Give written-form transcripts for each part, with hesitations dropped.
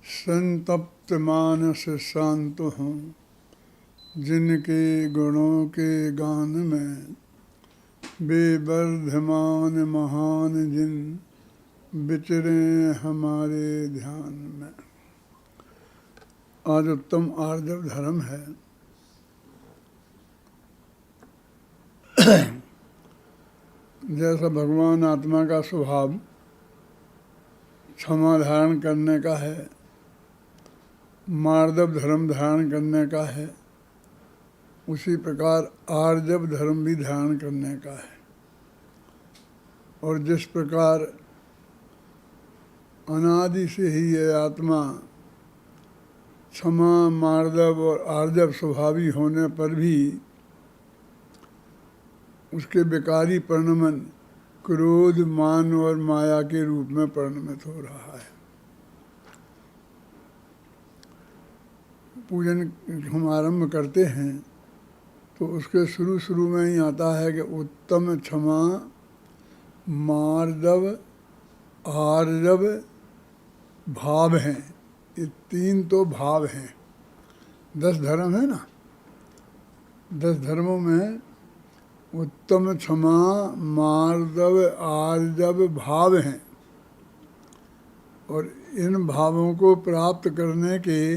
संतप्त मानस शांत हूँ, जिनके गुणों के गान में बेवर्धमान महान जिन विचरे हमारे ध्यान में। आज उत्तम आर्जव धर्म है। जैसा भगवान आत्मा का स्वभाव क्षमा धारण करने का है, मार्दव धर्म धारण करने का है, उसी प्रकार आर्जव धर्म भी धारण करने का है। और जिस प्रकार अनादि से ही ये आत्मा क्षमा, मार्दव और आर्जव स्वभावी होने पर भी उसके विकारी परिणमन क्रोध, मान और माया के रूप में परिणमित हो रहा है। पूजन हम आरंभ करते हैं तो उसके शुरू में ही आता है कि उत्तम क्षमा, मार्दव, आर्जव भाव हैं। ये तीन तो भाव हैं। 10 धर्म है ना। 10 धर्मों में उत्तम क्षमा, मार्दव, आर्जव भाव हैं। और इन भावों को प्राप्त करने के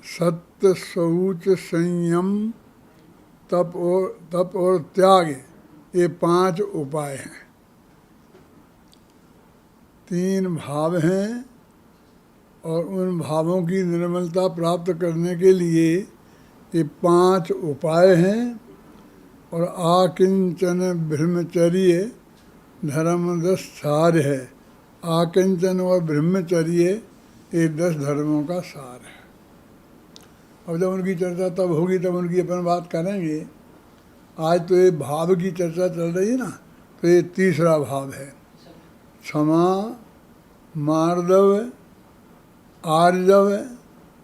सत्य, शौच, संयम, तप और त्याग, ये 5 उपाय हैं। 3 भाव हैं और उन भावों की निर्मलता प्राप्त करने के लिए ये 5 उपाय हैं। और आकिंचन ब्रह्मचर्य धर्म 10 सार है। आकिंचन और ब्रह्मचर्य ये 10 धर्मों का सार है। अब जब उनकी चर्चा तब होगी तब उनकी अपन बात करेंगे। आज तो ये भाव की चर्चा चल रही है ना, तो ये तीसरा भाव है। क्षमा, मार्दव, आर्जव,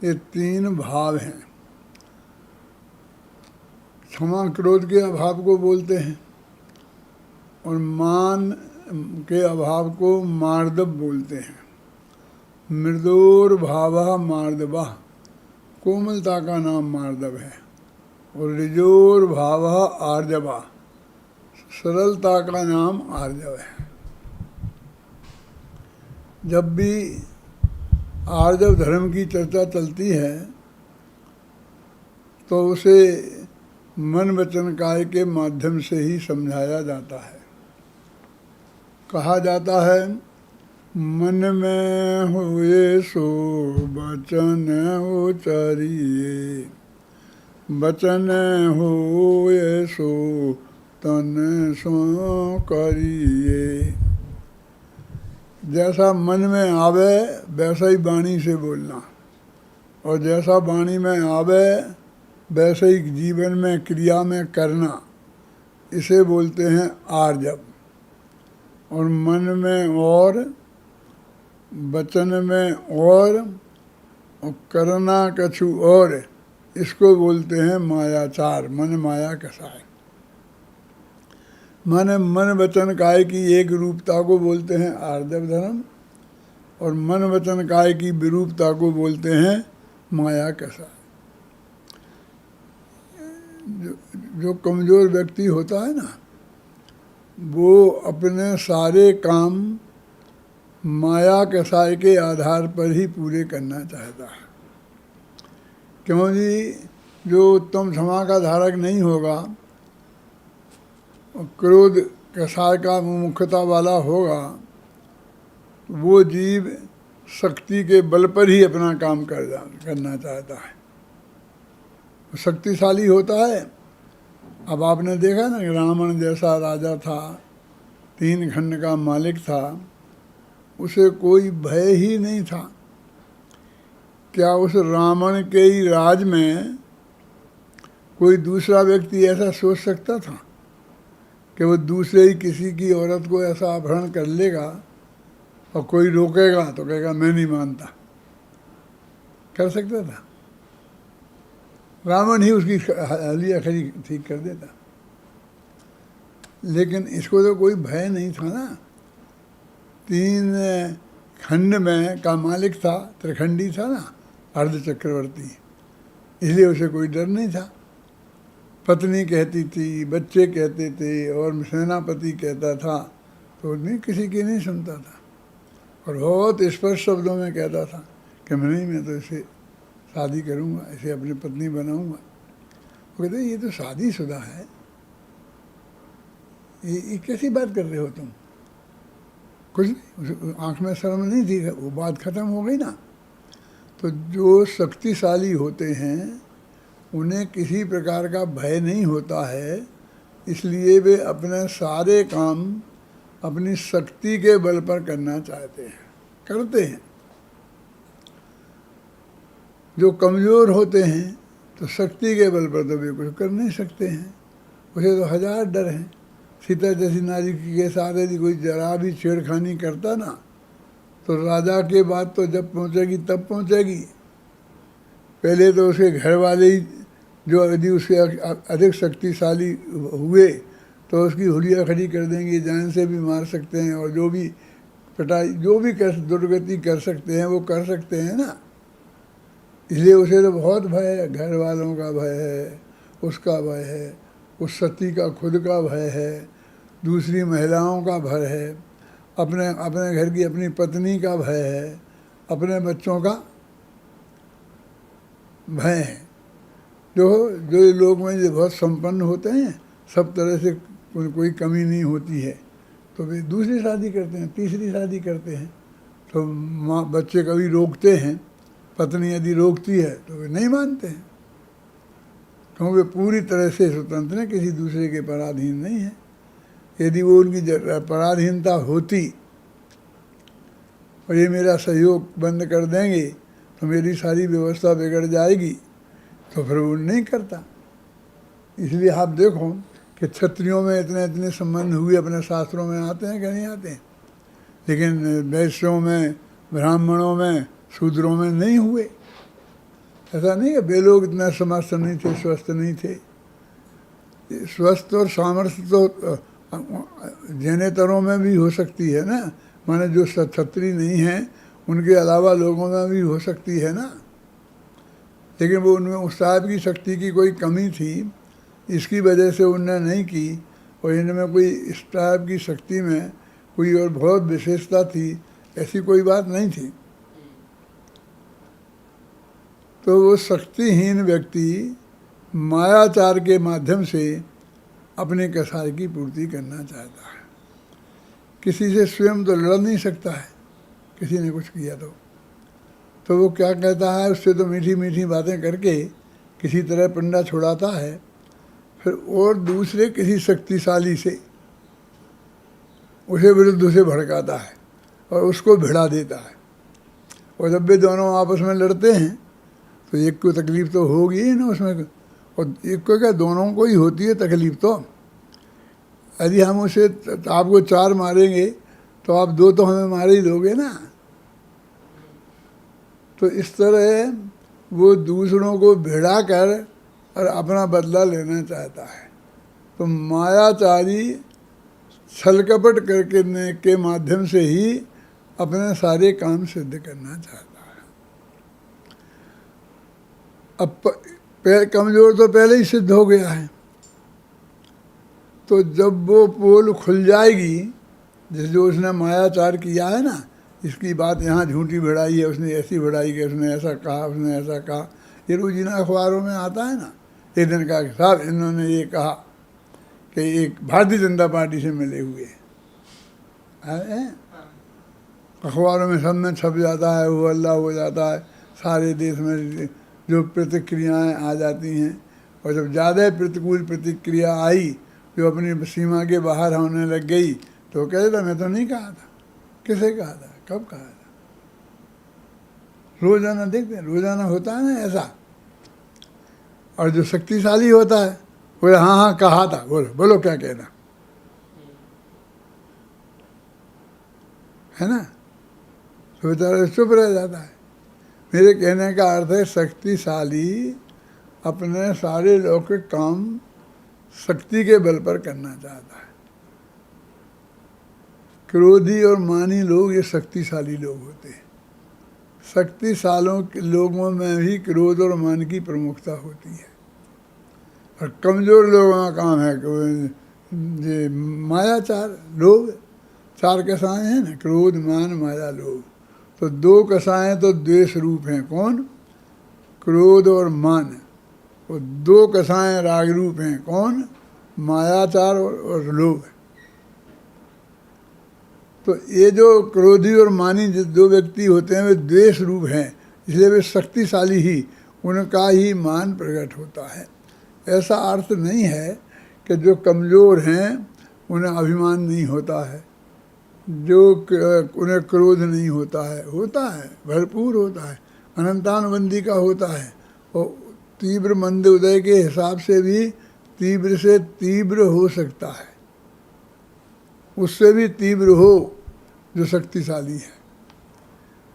ये 3 भाव हैं। क्षमा क्रोध के अभाव को बोलते हैं और मान के अभाव को मार्दव बोलते हैं। मृदोर भावा मार्दवा, कोमलता का नाम मार्दव है। और ऋजोर भावा आर्जवा, सरलता का नाम आर्जव है। जब भी आर्जव धर्म की चर्चा चलती है तो उसे मन वचन काय के माध्यम से ही समझाया जाता है। कहा जाता है, मन में हुए सो वचन उचरिए, वचन हुए सो तन सो करिए। जैसा मन में आवे वैसा ही वाणी से बोलना, और जैसा वाणी में आवे वैसे ही जीवन में क्रिया में करना, इसे बोलते हैं आर्जव। और मन में और, वचन में और करना कछु और, इसको बोलते हैं मायाचार, मन माया कसाय। मन वचन काय की एक रूपता को बोलते हैं आर्जव धर्म, और मन वचन काय की विरूपता को बोलते हैं माया कसाय। जो कमज़ोर व्यक्ति होता है ना, वो अपने सारे काम माया कसाय के आधार पर ही पूरे करना चाहता है। क्यों जी, जो उत्तम क्षमा का धारक नहीं होगा, क्रोध कसाय का मुमुक्षुता वाला होगा, वो जीव शक्ति के बल पर ही अपना काम करना चाहता है। शक्तिशाली होता है। अब आपने देखा ना, रावण जैसा राजा था, 3 खंड का मालिक था, उसे कोई भय ही नहीं था। क्या उस रावण के ही राज में कोई दूसरा व्यक्ति ऐसा सोच सकता था कि वो दूसरे ही किसी की औरत को ऐसा अपहरण कर लेगा और कोई रोकेगा तो कहेगा मैं नहीं मानता? कर सकता था? रावण ही उसकी हलिया खड़ी ठीक कर देता। लेकिन इसको तो कोई भय नहीं था ना। 3 खंड में का मालिक था, त्रिखंडी था ना, अर्ध चक्रवर्ती, इसलिए उसे कोई डर नहीं था। पत्नी कहती थी, बच्चे कहते थे और सेनापति कहता था, तो नहीं किसी की नहीं सुनता था और बहुत स्पष्ट शब्दों में कहता था कि मैं तो इसे शादी करूँगा, इसे अपनी पत्नी बनाऊँगा। वो कहते ये तो शादीशुदा है, ये कैसी बात कर रहे हो तुम? कुछ नहीं, आँख में शर्म नहीं थी, वो बात खत्म हो गई ना। तो जो शक्तिशाली होते हैं उन्हें किसी प्रकार का भय नहीं होता है, इसलिए वे अपने सारे काम अपनी शक्ति के बल पर करना चाहते हैं, करते हैं। जो कमज़ोर होते हैं तो शक्ति के बल पर तो वे कुछ कर नहीं सकते हैं, उसे तो हजार डर हैं। सीता जैसी नारी के साथ यदि कोई जरा भी छेड़खानी करता ना, तो राजा के बाद तो जब पहुंचेगी तब पहुंचेगी। पहले तो उसके घर वाले ही, जो यदि उसके अधिक शक्तिशाली हुए तो उसकी हुलिया खड़ी कर देंगे, जान से भी मार सकते हैं, और जो भी पिटाई, जो भी दुर्गति कर सकते हैं वो कर सकते हैं ना। इसलिए उसे तो बहुत भय है, घर वालों का भय है, उसका भय है, उस सती का खुद का भय है, दूसरी महिलाओं का भय है, अपने अपने घर की अपनी पत्नी का भय है, अपने बच्चों का भय है। जो लोग में जो बहुत संपन्न होते हैं, सब तरह से कोई कमी नहीं होती है, तो वे दूसरी शादी करते हैं, तीसरी शादी करते हैं। तो माँ बच्चे कभी रोकते हैं, पत्नी यदि रोकती है तो वे नहीं मानते हैं, क्योंकि वे पूरी तरह से स्वतंत्र हैं, किसी दूसरे के पराधीन नहीं है। यदि वो उनकी पराधीनता होती और ये मेरा सहयोग बंद कर देंगे तो मेरी सारी व्यवस्था बिगड़ जाएगी, तो फिर वो नहीं करता। इसलिए आप देखो कि क्षत्रियों में इतने इतने संबंध हुए, अपने शास्त्रों में आते हैं कि नहीं आते हैं, लेकिन वैश्यों में, ब्राह्मणों में, शूद्रों में नहीं हुए। ऐसा नहीं है वे लोग इतना समर्थ नहीं थे, स्वस्थ नहीं थे। स्वस्थ और सामर्थ्य तो जैनेतरों में भी हो सकती है ना, माने जो क्षत्रिय नहीं हैं उनके अलावा लोगों में भी हो सकती है ना। लेकिन वो उनमें उस टाइप की शक्ति की कोई कमी थी, इसकी वजह से उनने नहीं की, और इनमें कोई इस टाइप की शक्ति में कोई और बहुत विशेषता थी, ऐसी कोई बात नहीं थी। तो वो शक्तिहीन व्यक्ति मायाचार के माध्यम से अपने कसाय की पूर्ति करना चाहता है। किसी से स्वयं तो लड़ नहीं सकता है, किसी ने कुछ किया तो वो क्या कहता है, उससे तो मीठी मीठी बातें करके किसी तरह पिंडा छुड़ाता है, फिर और दूसरे किसी शक्तिशाली से उसे विरुद्ध उसे भड़काता है और उसको भिड़ा देता है। और जब वे दोनों आपस में लड़ते हैं तो एक को तकलीफ तो होगी ही ना उसमें, और एक को क्या, दोनों को ही होती है तकलीफ। तो यदि हम उसे आपको 4 मारेंगे तो आप 2 तो हमें मार ही दोगे ना। तो इस तरह वो दूसरों को भिड़ा कर और अपना बदला लेना चाहता है। तो मायाचारी छल कपट करके के माध्यम से ही अपने सारे काम सिद्ध करना चाहता है। अब कमज़ोर तो पहले ही सिद्ध हो गया है, तो जब वो पोल खुल जाएगी, जैसे जो उसने मायाचार किया है ना, इसकी बात यहाँ झूठी बढ़ाई है, उसने ऐसी बढ़ाई कि उसने ऐसा कहा, उसने ऐसा कहा, ये रोजीना अखबारों में आता है ना। एक दिन कहा कि साहब इन्होंने ये कहा कि एक भारतीय जनता पार्टी से मिले हुए हैं, अखबारों में सब में छप जाता है, वो अल्लाह हो जाता है, सारे देश में जो प्रतिक्रियाएं आ जाती हैं। और जब ज़्यादा प्रतिकूल प्रतिक्रिया आई, जो अपनी सीमा के बाहर होने लग गई, तो कह देता मैं तो नहीं कहा था। किसे कहा था, कब कहा था? रोजाना देखते हैं, रोजाना होता है ना ऐसा। और जो शक्तिशाली होता है बोले हाँ हाँ कहा था, बोलो बोलो क्या कहना है ना, तो बेचारा चुप रह जाता है। मेरे कहने का अर्थ है शक्तिशाली अपने सारे लौकिक काम शक्ति के बल पर करना चाहता है, क्रोधी और मानी लोग ये शक्तिशाली लोग होते हैं। शक्तिशालों के लोगों में भी क्रोध और मान की प्रमुखता होती है। और कमज़ोर लोगों का काम है ये मायाचार, लोभ। चार कसाएँ हैं ना, क्रोध, मान, माया, लोभ। तो दो कसाएँ तो द्वेष रूप हैं। कौन? क्रोध और मान। और दो कसाएँ राग रूप हैं। कौन? मायाचार और लोभ। तो ये जो क्रोधी और मानी जो दो व्यक्ति होते हैं वे द्वेष रूप हैं, इसलिए वे शक्तिशाली ही, उनका ही मान प्रकट होता है। ऐसा अर्थ नहीं है कि जो कमज़ोर हैं उन्हें अभिमान नहीं होता है, जो उन्हें क्रोध नहीं होता है, भरपूर होता है, अनंतानुबंधी का होता है। और तीव्र मंद उदय के हिसाब से भी तीव्र से तीव्र हो सकता है, उससे भी तीव्र हो जो शक्तिशाली है,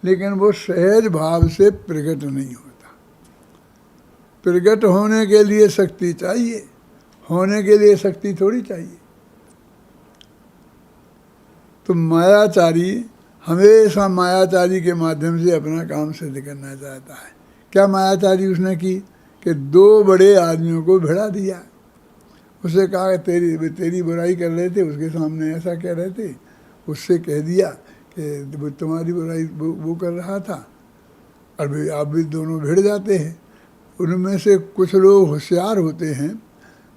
लेकिन वो सहज भाव से प्रकट नहीं होता। प्रकट होने के लिए शक्ति चाहिए, होने के लिए शक्ति थोड़ी चाहिए। तो मायाचारी हमेशा मायाचारी के माध्यम से अपना काम सिद्ध करना चाहता है। क्या मायाचारी उसने की कि दो बड़े आदमियों को भिड़ा दिया। उससे कहा तेरी बुराई कर रहे थे, उसके सामने ऐसा कह रहे थे, उससे कह दिया कि तुम्हारी बुराई वो कर रहा था, अभी आप भी दोनों भिड़ जाते हैं। उनमें से कुछ लोग होशियार होते हैं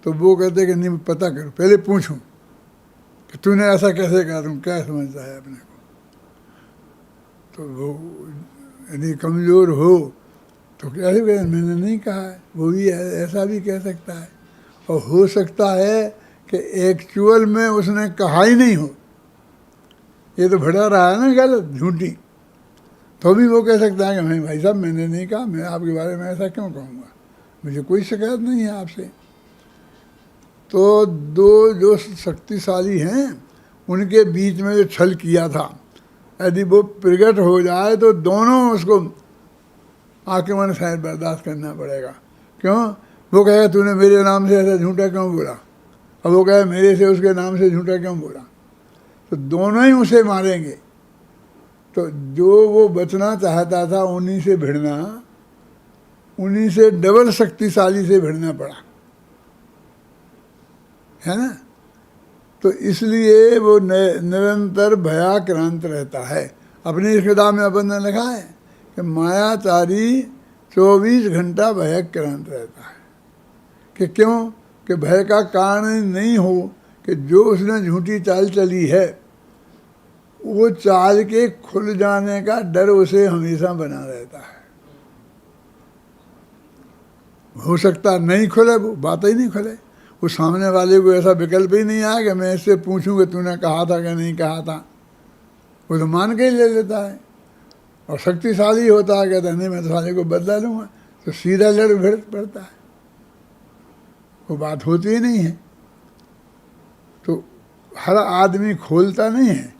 तो वो कहते हैं कि नहीं पता करो, पहले पूछूं कि तूने ऐसा कैसे कहा, तुम क्या समझता है अपने को। तो वो यदि कमज़ोर हो तो कैसे कहें मैंने नहीं कहा है, वो भी ऐसा भी कह सकता है। और हो सकता है कि एक्चुअल में उसने कहा ही नहीं हो, ये तो भड़ा रहा है ना गलत, झूठी, तो भी वो कह सकता है कि नहीं भाई साहब मैंने नहीं कहा, मैं आपके बारे में ऐसा क्यों कहूँगा, मुझे कोई शिकायत नहीं है आपसे। तो दो जो शक्तिशाली हैं उनके बीच में जो छल किया था, यदि वो प्रकट हो जाए तो दोनों उसको आक्रमण शायद बर्दाश्त करना पड़ेगा। क्यों? वो कहेगा तूने मेरे नाम से ऐसा झूठा क्यों बोला, और वो कहे मेरे से उसके नाम से झूठा क्यों बोला, तो दोनों ही उसे मारेंगे। तो जो वो बचना चाहता था उन्हीं से भिड़ना, उन्हीं से डबल शक्तिशाली से भिड़ना पड़ा, है ना। तो इसलिए वो निरंतर भयाक्रांत रहता है। अपनी इस किताब में अपन ने लिखा है कि मायाचारी 24 घंटा भयाक्रांत रहता है। कि क्यों? कि भय का कारण नहीं हो कि जो उसने झूठी चाल चली है वो चाल के खुल जाने का डर उसे हमेशा बना रहता है। हो सकता नहीं खुले, वो बात ही नहीं खुले, वो सामने वाले को ऐसा विकल्प ही नहीं आया कि मैं इससे पूछूं कि तूने कहा था कि नहीं कहा था, वो तो मान के ही ले लेता है। और शक्तिशाली होता है, कहता नहीं मैं तो साले को बदला लूँगा, तो सीधा लड़ भिड़ पड़ता है, वो बात होती ही नहीं है। तो हर आदमी खोलता नहीं है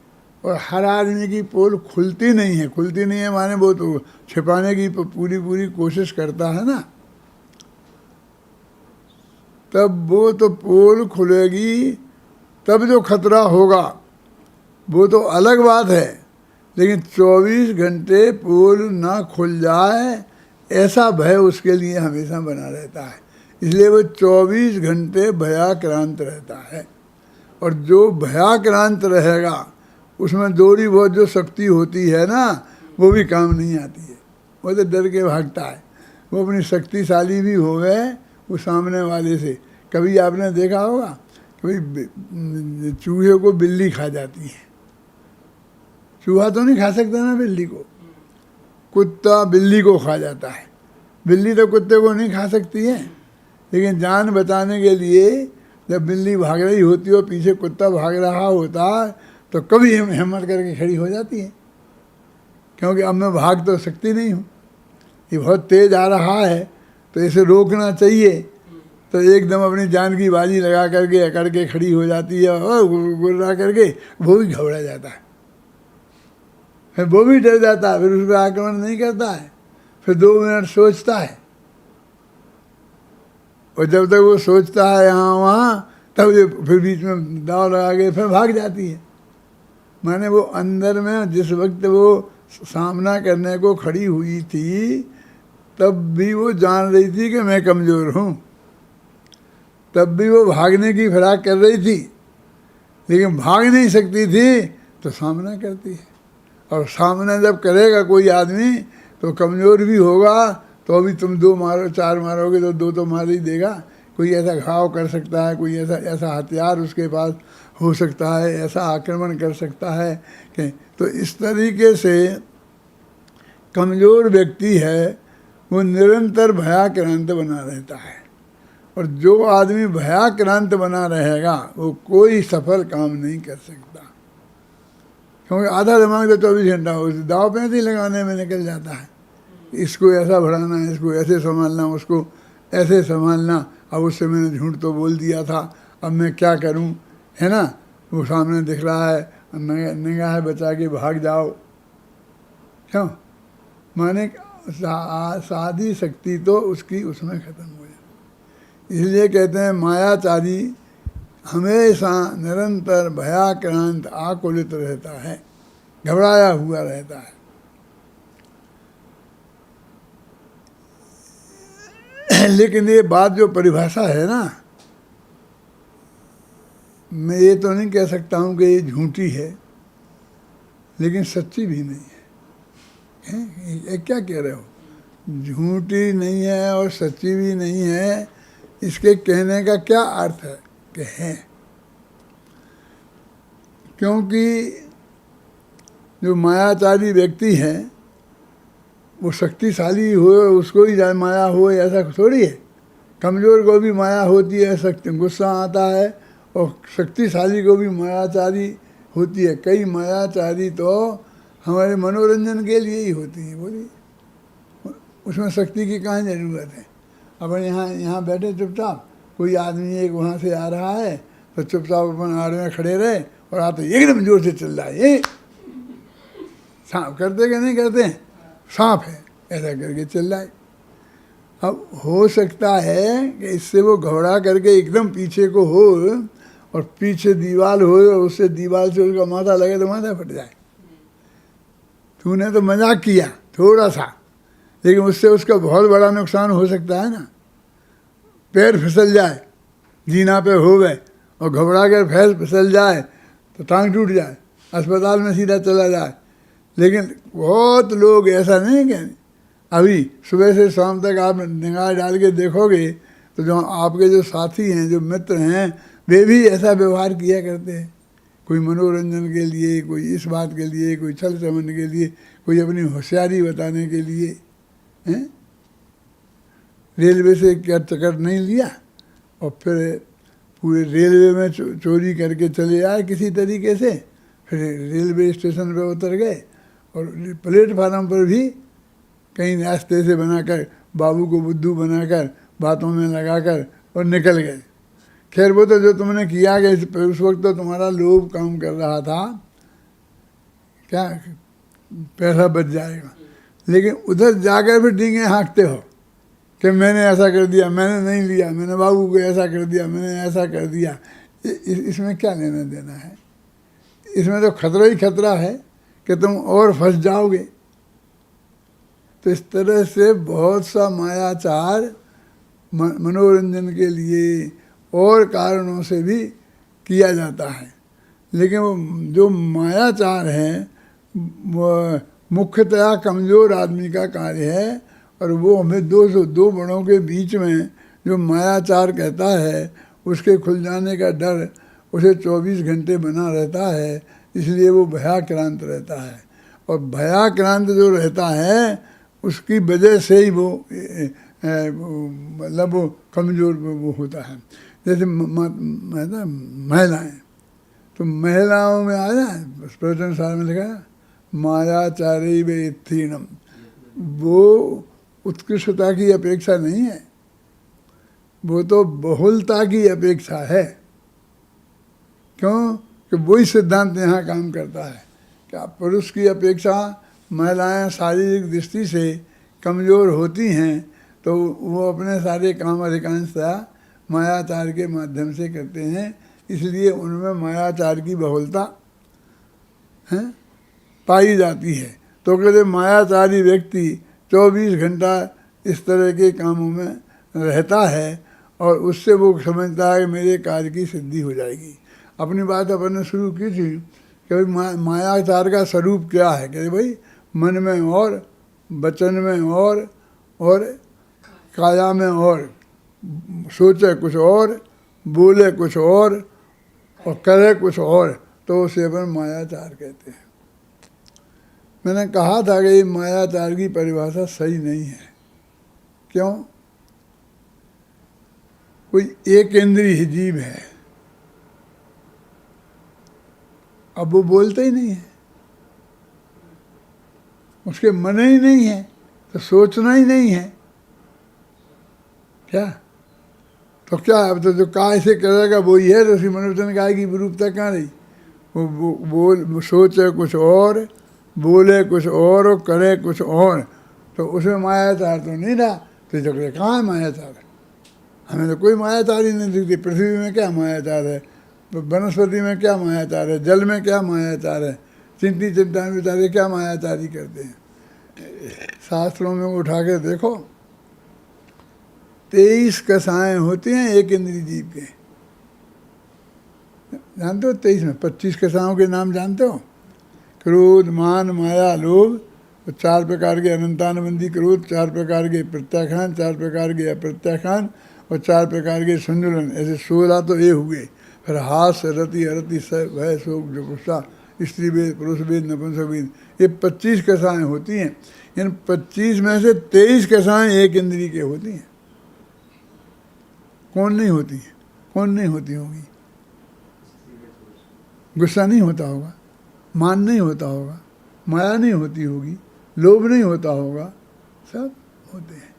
और हर आदमी की पोल खुलती नहीं है। खुलती नहीं है माने वो तो छिपाने की पूरी कोशिश करता है ना, तब वो तो पोल खुलेगी तब जो खतरा होगा वो तो अलग बात है। लेकिन 24 घंटे पोल ना खुल जाए ऐसा भय उसके लिए हमेशा बना रहता है, इसलिए वो 24 घंटे भयाक्रांत रहता है। और जो भयाक्रांत रहेगा उसमें थोड़ी बहुत जो शक्ति होती है ना वो भी काम नहीं आती है, वो तो डर के भागता है। वो अपनी शक्तिशाली भी हो गए वो सामने वाले से। कभी आपने देखा होगा कभी चूहे को बिल्ली खा जाती है, चूहा तो नहीं खा सकता ना बिल्ली को, कुत्ता बिल्ली को खा जाता है। बिल्ली तो कुत्ते को नहीं खा सकती है, लेकिन जान बचाने के लिए जब बिल्ली भाग रही होती है और पीछे कुत्ता भाग रहा होता तो कभी हिम्मत करके खड़ी हो जाती है, क्योंकि अब मैं भाग तो सकती नहीं हूँ, ये बहुत तेज़ आ रहा है तो इसे रोकना चाहिए। तो एकदम अपनी जान की बाजी लगा करके अकड़ के खड़ी हो जाती है और गुर्रा करके वो भी घबरा जाता है, फिर वो भी डर जाता है, फिर उस पर आक्रमण नहीं करता है, फिर 2 मिनट सोचता है, और जब तक वो सोचता है यहाँ वहाँ तब ये फिर बीच में दाव लगा के फिर भाग जाती है। माने वो अंदर में जिस वक्त वो सामना करने को खड़ी हुई थी तब भी वो जान रही थी कि मैं कमज़ोर हूँ, तब भी वो भागने की फिराक कर रही थी, लेकिन भाग नहीं सकती थी तो सामना करती है। और सामना जब करेगा कोई आदमी तो कमज़ोर भी होगा तो अभी तुम 2 मारो 4 मारोगे तो 2 तो मार ही देगा। कोई ऐसा घाव कर सकता है, कोई ऐसा हथियार उसके पास हो सकता है, ऐसा आक्रमण कर सकता है कि तो इस तरीके से कमज़ोर व्यक्ति है वो निरंतर भयाक्रांत बना रहता है। और जो आदमी भयाक्रांत बना रहेगा वो कोई सफल काम नहीं कर सकता, क्योंकि आधा दिमाग तो 24 घंटा उस दाव पैंच ही लगाने में निकल जाता है। इसको ऐसा बढ़ाना, इसको ऐसे संभालना, उसको ऐसे संभालना, अब उससे मैंने झूठ तो बोल दिया था, अब मैं क्या करूं, है ना। वो सामने दिख रहा है, निगाह बचा के भाग जाओ, क्यों, माने साधी शक्ति तो उसकी उसमें ख़त्म हो जाए। इसलिए कहते हैं मायाचारी हमेशा निरंतर भयाक्रांत आकुलित रहता है, घबराया हुआ रहता है। लेकिन ये बात जो परिभाषा है ना, मैं ये तो नहीं कह सकता हूँ कि ये झूठी है, लेकिन सच्ची भी नहीं है। ये क्या कह रहे हो, झूठी नहीं है और सच्ची भी नहीं है, इसके कहने का क्या अर्थ है कि है, क्योंकि जो मायाचारी व्यक्ति है वो शक्तिशाली हो उसको ही माया हो ऐसा थोड़ी है। कमज़ोर को भी माया होती है, शक्ति गुस्सा आता है, और शक्तिशाली को भी मायाचारी होती है। कई मायाचारी तो हमारे मनोरंजन के लिए ही होती है, बोलिए उसमें शक्ति की कहाँ ज़रूरत है। अपन यहाँ बैठे चुपचाप, कोई आदमी एक वहाँ से आ रहा है तो चुपचाप अपन आड़ में खड़े रहे और आते एकदम जोर से चिल्ला, ये सांप करते कि नहीं करते हैं, सांप है ऐसा करके चिल्लाए। अब हो सकता है कि इससे वो घबरा करके एकदम पीछे को हो और पीछे दीवार हो और उससे दीवार से उसका माथा लगे तो माथा फट जाए। तूने तो मजाक किया थोड़ा सा, लेकिन उससे उसका बहुत बड़ा नुकसान हो सकता है ना। पैर फिसल जाए, जीना पे हो गए और घबरा कर पैर फिसल जाए तो टांग टूट जाए, अस्पताल में सीधा चला जाए। लेकिन बहुत लोग ऐसा नहीं कहें, अभी सुबह से शाम तक आप निगाह डाल के देखोगे तो जो आपके जो साथी हैं, जो मित्र हैं, वे भी ऐसा व्यवहार किया करते हैं। कोई मनोरंजन के लिए, कोई इस बात के लिए, कोई छल समझ के लिए, कोई अपनी होशियारी बताने के लिए, हैं। रेलवे से क्या टिकट नहीं लिया और फिर पूरे रेलवे में चोरी करके चले आए किसी तरीके से, फिर रेलवे स्टेशन पे उतर गए और प्लेटफार्म पर भी कहीं रास्ते से बनाकर बाबू को बुद्धू बनाकर बातों में लगाकर और निकल गए। खैर वो तो जो तुमने किया कि उस वक्त तो तुम्हारा लोभ काम कर रहा था, क्या पैसा बच जाएगा, लेकिन उधर जाकर भी डींगे हाँकते हो कि मैंने ऐसा कर दिया, मैंने नहीं लिया, मैंने बाबू को ऐसा कर दिया, मैंने ऐसा कर दिया। इसमें क्या लेना देना है। इसमें तो खतरा ही खतरा है कि तुम और फंस जाओगे। तो इस तरह से बहुत सा मायाचार मनोरंजन के लिए और कारणों से भी किया जाता है, लेकिन वो जो मायाचार है वो मुख्यतया कमज़ोर आदमी का कार्य है। और वो हमें दो बड़ों के बीच में जो मायाचार कहता है उसके खुल जाने का डर उसे 24 घंटे बना रहता है, इसलिए वो भयाक्रांत रहता है। और भयाक्रांत जो रहता है उसकी वजह से ही वो मतलब वो कमज़ोर वो होता है। जैसे महिलाएं, तो महिलाओं में आया प्रवचन सार में लिखा है मायाचारी वे इत्थीनम, वो उत्कृष्टता की अपेक्षा नहीं है, वो तो बहुलता की अपेक्षा है। क्यों कि वही सिद्धांत यहाँ काम करता है कि पुरुष की अपेक्षा महिलाएं शारीरिक दृष्टि से कमज़ोर होती हैं, तो वो अपने सारे काम अधिकांशतः मायाचार के माध्यम से करते हैं, इसलिए उनमें मायाचार की बहुलता हैं पाई जाती है। तो कहते मायाचारी व्यक्ति 24 घंटा इस तरह के कामों में रहता है और उससे वो समझता है कि मेरे कार्य की सिद्धि हो जाएगी। अपनी बात अपन ने शुरू की थी कि भाई मायाचार का स्वरूप क्या है। कहते भाई मन में और वचन में और काया में और सोचे कुछ और, बोले कुछ और करे कुछ और, तो उसे अपन मायाचार कहते हैं। मैंने कहा था कि ये मायाचार की परिभाषा सही नहीं है। क्यों? कोई एक इंद्रिय जीव है, अब वो बोलता ही नहीं है, उसके मन ही नहीं है, तो सोचना ही नहीं है क्या? तो क्या अब तो जो काय से करेगा वो ही है। तो उसी मनुष्य ने कहा कि विरूपता कहाँ रही? वो सोचे कुछ और, बोले कुछ और करे कुछ और, तो उसमें मायाचार तो नहीं रहा। तो जो कहाँ है मायाचार? हमें तो कोई मायाचार ही नहीं दिखती। पृथ्वी में क्या मायाचार है, वनस्पति में क्या मायाचार है, जल में क्या मायाचार है, चिंता में बेचारे क्या मायाचारी करते हैं। शास्त्रों में उठा के देखो, 23 कसाएं होती हैं एक इंद्रिय जीव के। जानते हो 23 में 25 कसाओं के नाम जानते हो? क्रोध, मान, माया, लोभ, 4 प्रकार के अनंतानुबंधी क्रोध, 4 प्रकार के प्रत्याख्यान, 4 प्रकार के अप्रत्याख्यान और 4 प्रकार के संजुलन। ऐसे 16 तो ये हुए। फिर हास, रति, अरति, भय, शोक, गुस्सा, स्त्री वेद, पुरुष वेद, नपुंसक वेद, ये 25 कसाएं होती हैं। इन 25 में से 23 कसाएं एक इंद्रिय के होती हैं। कौन नहीं होती है? कौन नहीं होती होगी? गुस्सा नहीं होता होगा, मान नहीं होता होगा, माया नहीं होती होगी, लोभ नहीं होता होगा, सब होते हैं।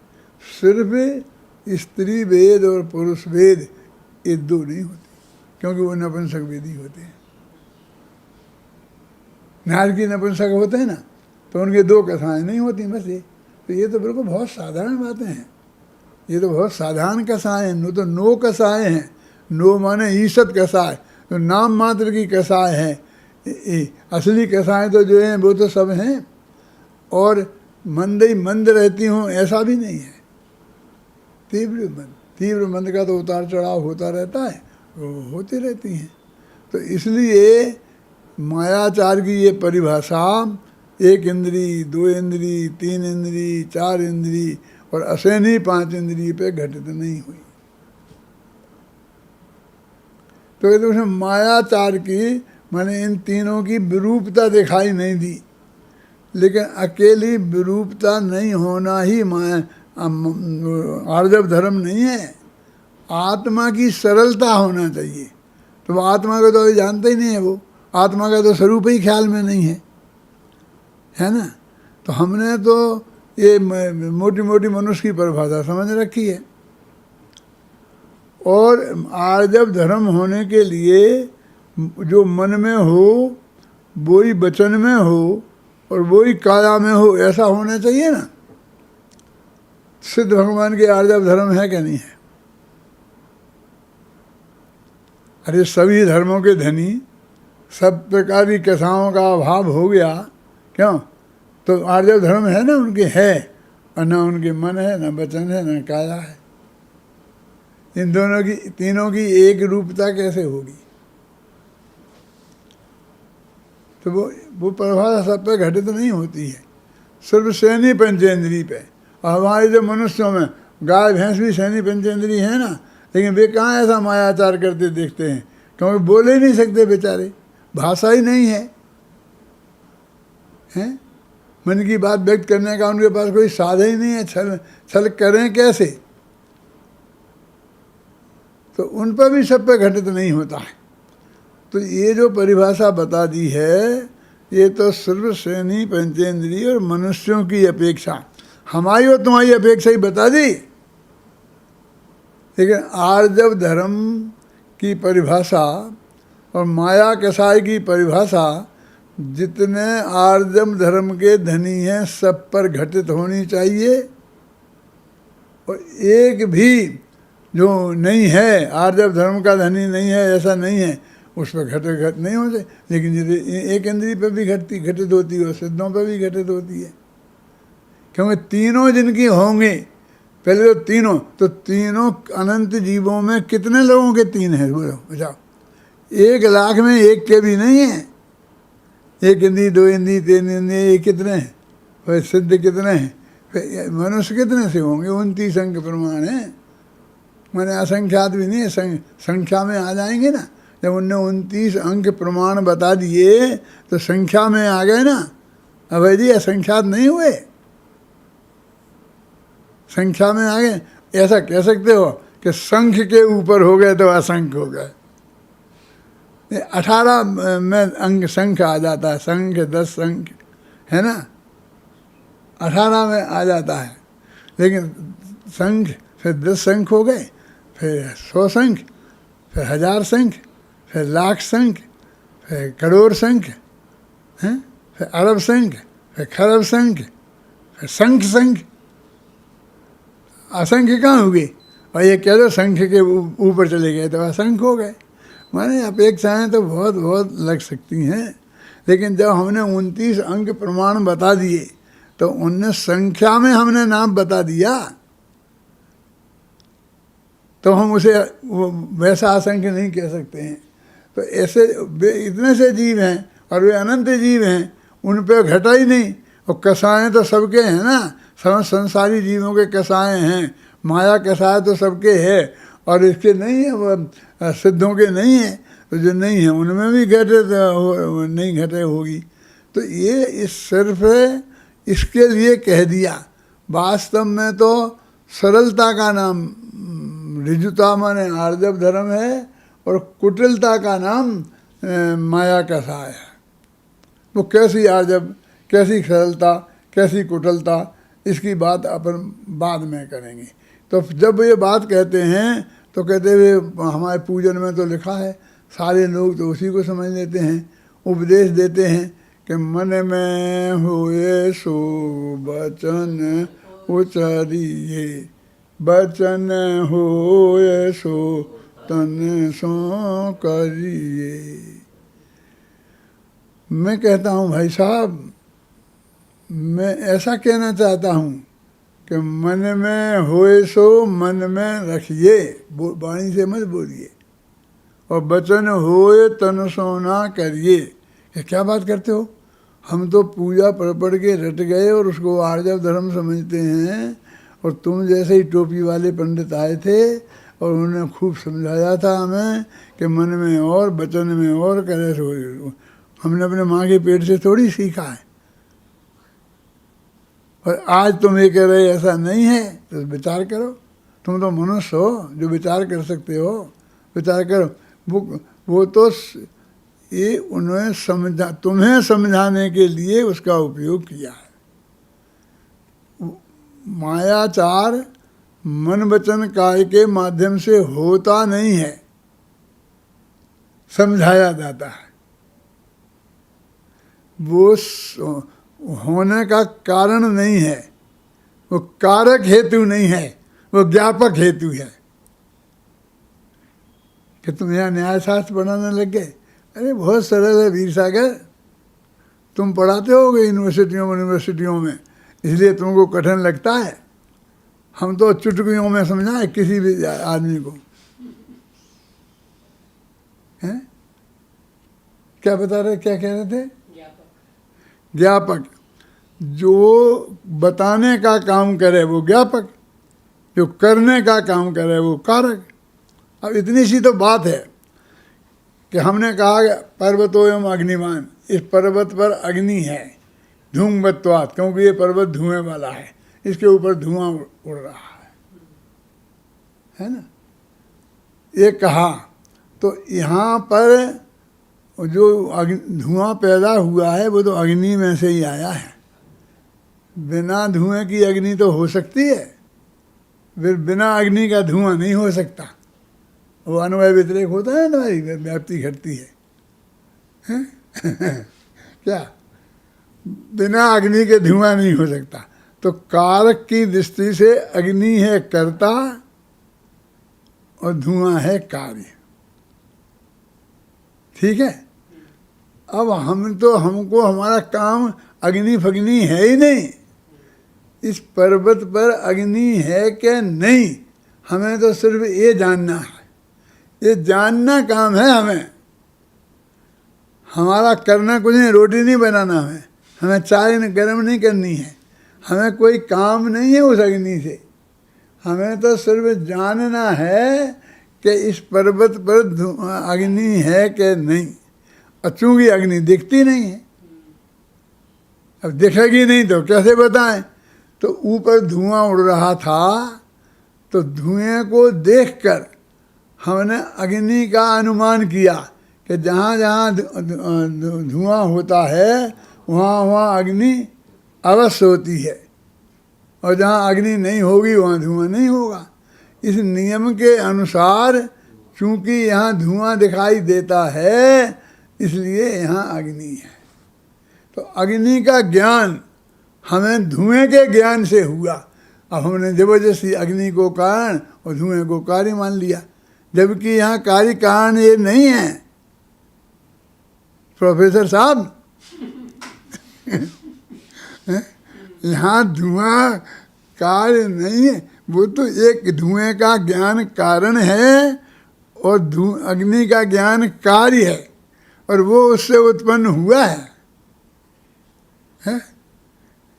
सिर्फ स्त्री वेद और पुरुष वेद ये 2 नहीं होते, क्योंकि वो नपुंसक वेदी होते हैं। नार की नपुंसक होते हैं ना, तो उनके 2 कथाएं नहीं होती बस ये। तो ये तो बिल्कुल बहुत साधारण बातें हैं। ये तो बहुत साधारण कसाएं हैं। तो 9 कसाएं हैं। 9 माने ईसत कसाय, तो नाम मात्र की कसाय है। असली कसाएं तो जो हैं वो तो सब हैं। और मंद ही मंद रहती हूँ ऐसा भी नहीं है। तीव्र मंद का तो उतार चढ़ाव होता रहता है, वो होती रहती हैं। तो इसलिए मायाचार की ये परिभाषा 1 इंद्री, 2 इंद्री, 3 इंद्री, 4 इंद्री और असैनी 5 इंद्रिय पे घटित नहीं हुई। तो ये उसमें मायाचार की मैंने इन तीनों की विरूपता दिखाई नहीं दी। लेकिन अकेली विरूपता नहीं होना ही आर्जव धर्म नहीं है। आत्मा की सरलता होना चाहिए। तो वो आत्मा को तो अभी जानता ही नहीं है। वो आत्मा का तो स्वरूप ही ख्याल में नहीं है ना। तो हमने तो ये मोटी मोटी मनुष्य की परिभाषा समझ रखी है। और आर्जव धर्म होने के लिए जो मन में हो वो ही वचन में हो और वो ही काया में हो, ऐसा होना चाहिए ना। सिद्ध भगवान के आर्जव धर्म है क्या? नहीं है। अरे सभी धर्मों के धनी, सब प्रकार की कथाओं का अभाव हो गया, क्यों? तो आर्जव धर्म है ना उनके, है। और न उनके मन है, न वचन है, न काया है। इन दोनों की, तीनों की एक रूपता कैसे होगी? तो वो परिभाषा सब पे घटित नहीं होती है, सिर्फ सैनी पंचेंद्री पे। और हमारे जो मनुष्यों में गाय भैंस भी सैनी पंचेंद्री है ना, लेकिन वे कहाँ ऐसा मायाचार करते देखते हैं, क्योंकि बोले ही नहीं सकते बेचारे, भाषा ही नहीं है, हैं? मन की बात व्यक्त करने का उनके पास कोई साधन ही नहीं है। छल करें कैसे? तो उन पर भी सब पे घटित नहीं होता है। तो ये जो परिभाषा बता दी है, ये तो सिर्फ श्रेणी पंचेंद्रिय और मनुष्यों की अपेक्षा, हमारी और तुम्हारी अपेक्षा ही बता दी। लेकिन आर्जव धर्म की परिभाषा और माया कसाई की परिभाषा जितने आर्जव धर्म के धनी हैं सब पर घटित होनी चाहिए। और एक भी जो नहीं है, आर्जव धर्म का धनी नहीं है, ऐसा नहीं है, उस पर घट नहीं होते, लेकिन यदि एक इंद्री पर भी घटित होती है और सिद्धों पर भी घटित होती है, क्योंकि तीनों जिनकी होंगे, पहले तो तीनों अनंत जीवों में कितने लोगों के तीन हैं बोलो बताओ? 1,00,000 में एक के भी नहीं है। एक इंद्री, 2 इंद्री, 3 इंद्री, ये कितने हैं? फिर सिद्ध कितने हैं? फिर मनुष्य कितने से होंगे? 29 अंक प्रमाण है, मैंने असंख्यात भी नहीं है, संख्या में आ जाएंगे ना। जब उनने 29 अंक प्रमाण बता दिए तो संख्या में आ गए ना। अब जी असंख्यात नहीं हुए, संख्या में आ गए। ऐसा कह सकते हो कि संख्य के ऊपर हो गए तो असंख्य हो गए। 18 में अंक संख्य आ जाता है, संख्य 10 संख्य है ना, 18 में आ जाता है। लेकिन संख्य फिर 10 संख्य हो गए, फिर 100 संख्य, फिर 1000 संख्य, फिर लाख संख्य, फिर करोड़ संख्य, हैं, फिर अरब संख्य, फिर खरब संख्य, फिर संख्य असंख्य कहाँ हो गए? और ये कह दो संख्य के ऊपर चले गए तो असंख्य हो गए। माने अपेक्षाएं तो बहुत बहुत लग सकती हैं, लेकिन जब हमने 29 अंक प्रमाण बता दिए तो उनने संख्या में हमने नाम बता दिया, तो हम उसे वैसा असंख्य नहीं कह सकते हैं। तो ऐसे इतने से जीव हैं और वे अनंत जीव हैं, उन पर घटा ही नहीं। और कसाएँ तो सबके हैं ना, सब संसारी जीवों के कसाएँ हैं, माया कसाएँ तो सबके है, और इसके नहीं है, वो सिद्धों के नहीं है। तो जो नहीं है उनमें भी घटे नहीं घटे होगी। तो ये इस सिर्फ इसके लिए कह दिया। वास्तव में तो सरलता का नाम ऋजुता माने आर्जव धर्म है, और कुटिलता का नाम माया कसाय है। वो कैसी आर्जव, कैसी सरलता, कैसी कुटिलता, इसकी बात अपन बाद में करेंगे। तो जब ये बात कहते हैं तो कहते हुए हमारे पूजन में तो लिखा है, सारे लोग तो उसी को समझ लेते हैं। उपदेश देते हैं कि मन में होए सो बचन उचरिए, बचन होए सो तन सो करिए। मैं कहता हूँ भाई साहब, मैं ऐसा कहना चाहता हूँ कि मन में होए सो मन में रखिए, वाणी से मत बोलिए, और बचन होए तन सो ना करिए। ये क्या बात करते हो? हम तो पूजा पढ़ के रट गए और उसको आर्जव धर्म समझते हैं, और तुम जैसे ही टोपी वाले पंडित आए थे और उन्होंने खूब समझाया था हमें कि मन में और वचन में और करे सो। हमने अपने माँ के पेट से थोड़ी सीखा है। और आज तुम ये कह रहे ऐसा नहीं है, तो विचार करो। तुम तो मनुष्य हो जो विचार कर सकते हो, विचार करो। वो तो ये उन्होंने तुम्हें समझाने के लिए उसका उपयोग किया है। मायाचार मन वचन काय के माध्यम से होता नहीं है, समझाया जाता है। वो होने का कारण नहीं है, वो कारक हेतु नहीं है, वो ज्ञापक हेतु है। कि तुम यहाँ न्यायशास्त्र पढ़ाने लग गए? अरे बहुत सरल है वीर सागर, तुम पढ़ाते होगे यूनिवर्सिटियों में, इसलिए तुमको कठिन लगता है। हम तो चुटकियों में समझाए किसी भी आदमी को। हैं? क्या बता रहे, क्या कह रहे थे? ज्ञापक। जो बताने का काम करे वो ज्ञापक, जो करने का काम करे वो कारक। अब इतनी सी तो बात है कि हमने कहा पर्वतो एवं अग्निमान, इस पर्वत पर अग्नि है, धूमवत्वात्, क्योंकि ये पर्वत धुएं वाला है, इसके ऊपर धुआं उड़ रहा है ना, ये कहा। तो यहाँ पर जो धुआं पैदा हुआ है वो तो अग्नि में से ही आया है। बिना धुएं की अग्नि तो हो सकती है, फिर बिना अग्नि का धुआं नहीं हो सकता। वो अनुभव व्यतिरेक होता है, तुम्हारी व्याप्ति घटती है क्या? बिना अग्नि के धुआं नहीं हो सकता। तो कारक की दृष्टि से अग्नि है कर्ता और धुआं है कार्य। ठीक है। अब हमको हमारा काम अग्नि फग्नि है ही नहीं। इस पर्वत पर अग्नि है क्या नहीं, हमें तो सिर्फ ये जानना है, ये जानना काम है हमें। हमारा करना कुछ नहीं, रोटी नहीं बनाना हमें चाय गर्म नहीं करनी है, हमें कोई काम नहीं है उस अग्नि से। हमें तो सिर्फ जानना है कि इस पर्वत पर अग्नि है कि नहीं। और चूंकि अग्नि दिखती नहीं है, अब दिखेगी नहीं तो कैसे बताएं। तो ऊपर धुआं उड़ रहा था, तो धुएं को देखकर हमने अग्नि का अनुमान किया कि जहाँ जहाँ धुआं होता है वहाँ वहाँ अग्नि अवश्य होती है, और जहाँ अग्नि नहीं होगी वहाँ धुआं नहीं होगा। इस नियम के अनुसार चूंकि यहाँ धुआं दिखाई देता है, इसलिए यहाँ अग्नि है। तो अग्नि का ज्ञान हमें धुएं के ज्ञान से हुआ। अब हमने जबरदस्ती अग्नि को कारण और धुएं को कार्य मान लिया, जबकि यहाँ कार्य कारण ये नहीं है प्रोफेसर साहब। यहाँ धुआं कार्य नहीं है, वो तो एक धुएं का ज्ञान कारण है और अग्नि का ज्ञान कार्य है, और वो उससे उत्पन्न हुआ है।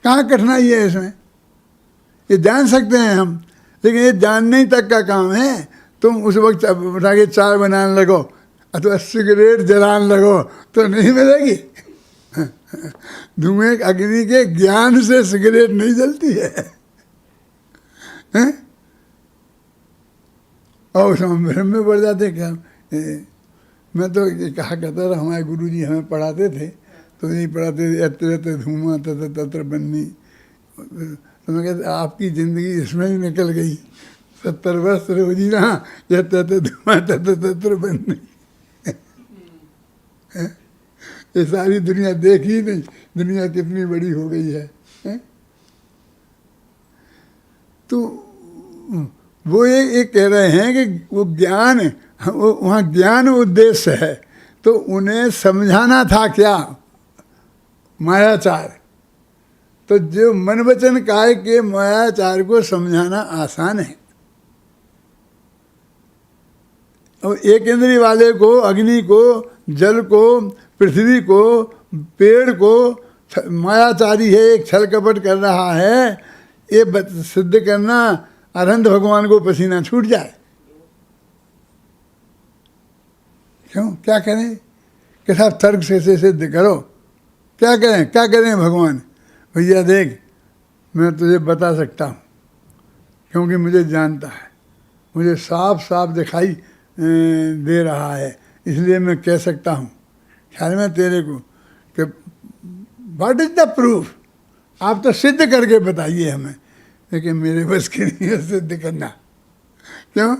कहाँ कठिनाई है इसमें? ये जान सकते हैं हम, लेकिन ये जानने ही तक का काम है। तुम उस वक्त उठा के चाय बनाने लगो अथवा सिगरेट जलाने लगो तो नहीं मिलेगी। धुएं अग्नि के ज्ञान से सिगरेट नहीं जलती है, हैं? और उसमें भ्रम में पड़ जाते क्या। मैं तो ये कहा करता था, हमारे गुरुजी हमें पढ़ाते थे तो यही पढ़ाते थे, यत्र यत्र धूमा तत्र तत्र बन्नी। तो मैं कहता आपकी ज़िंदगी इसमें ही निकल गई। 70 वर्ष रोजी ना, यत्र यत्र धूमा तत्र तत्र बन्नी। ये सारी दुनिया देखी नहीं, दुनिया कितनी बड़ी हो गई है। तो वो ये कह रहे हैं कि वो ज्ञान, वहाँ ज्ञान उद्देश्य है, तो उन्हें समझाना था क्या? मायाचार। तो जो मन वचन काय के मायाचार को समझाना आसान है। और एक इंद्रिय वाले को, अग्नि को, जल को, पृथ्वी को, पेड़ को मायाचारी है, एक छल कपट कर रहा है, ये सिद्ध करना अरहंत भगवान को पसीना छूट जाए। क्यों? क्या करें कि साहब तर्क से सिद्ध करो। क्या करें, क्या करें भगवान? भैया देख, मैं तुझे बता सकता हूँ क्योंकि मुझे जानता है, मुझे साफ साफ दिखाई दे रहा है, इसलिए मैं कह सकता हूँ। ख्याल में तेरे को कि व्हाट इज द प्रूफ, आप तो सिद्ध करके बताइए हमें। लेकिन मेरे बस की नहीं है सिद्ध करना। क्यों?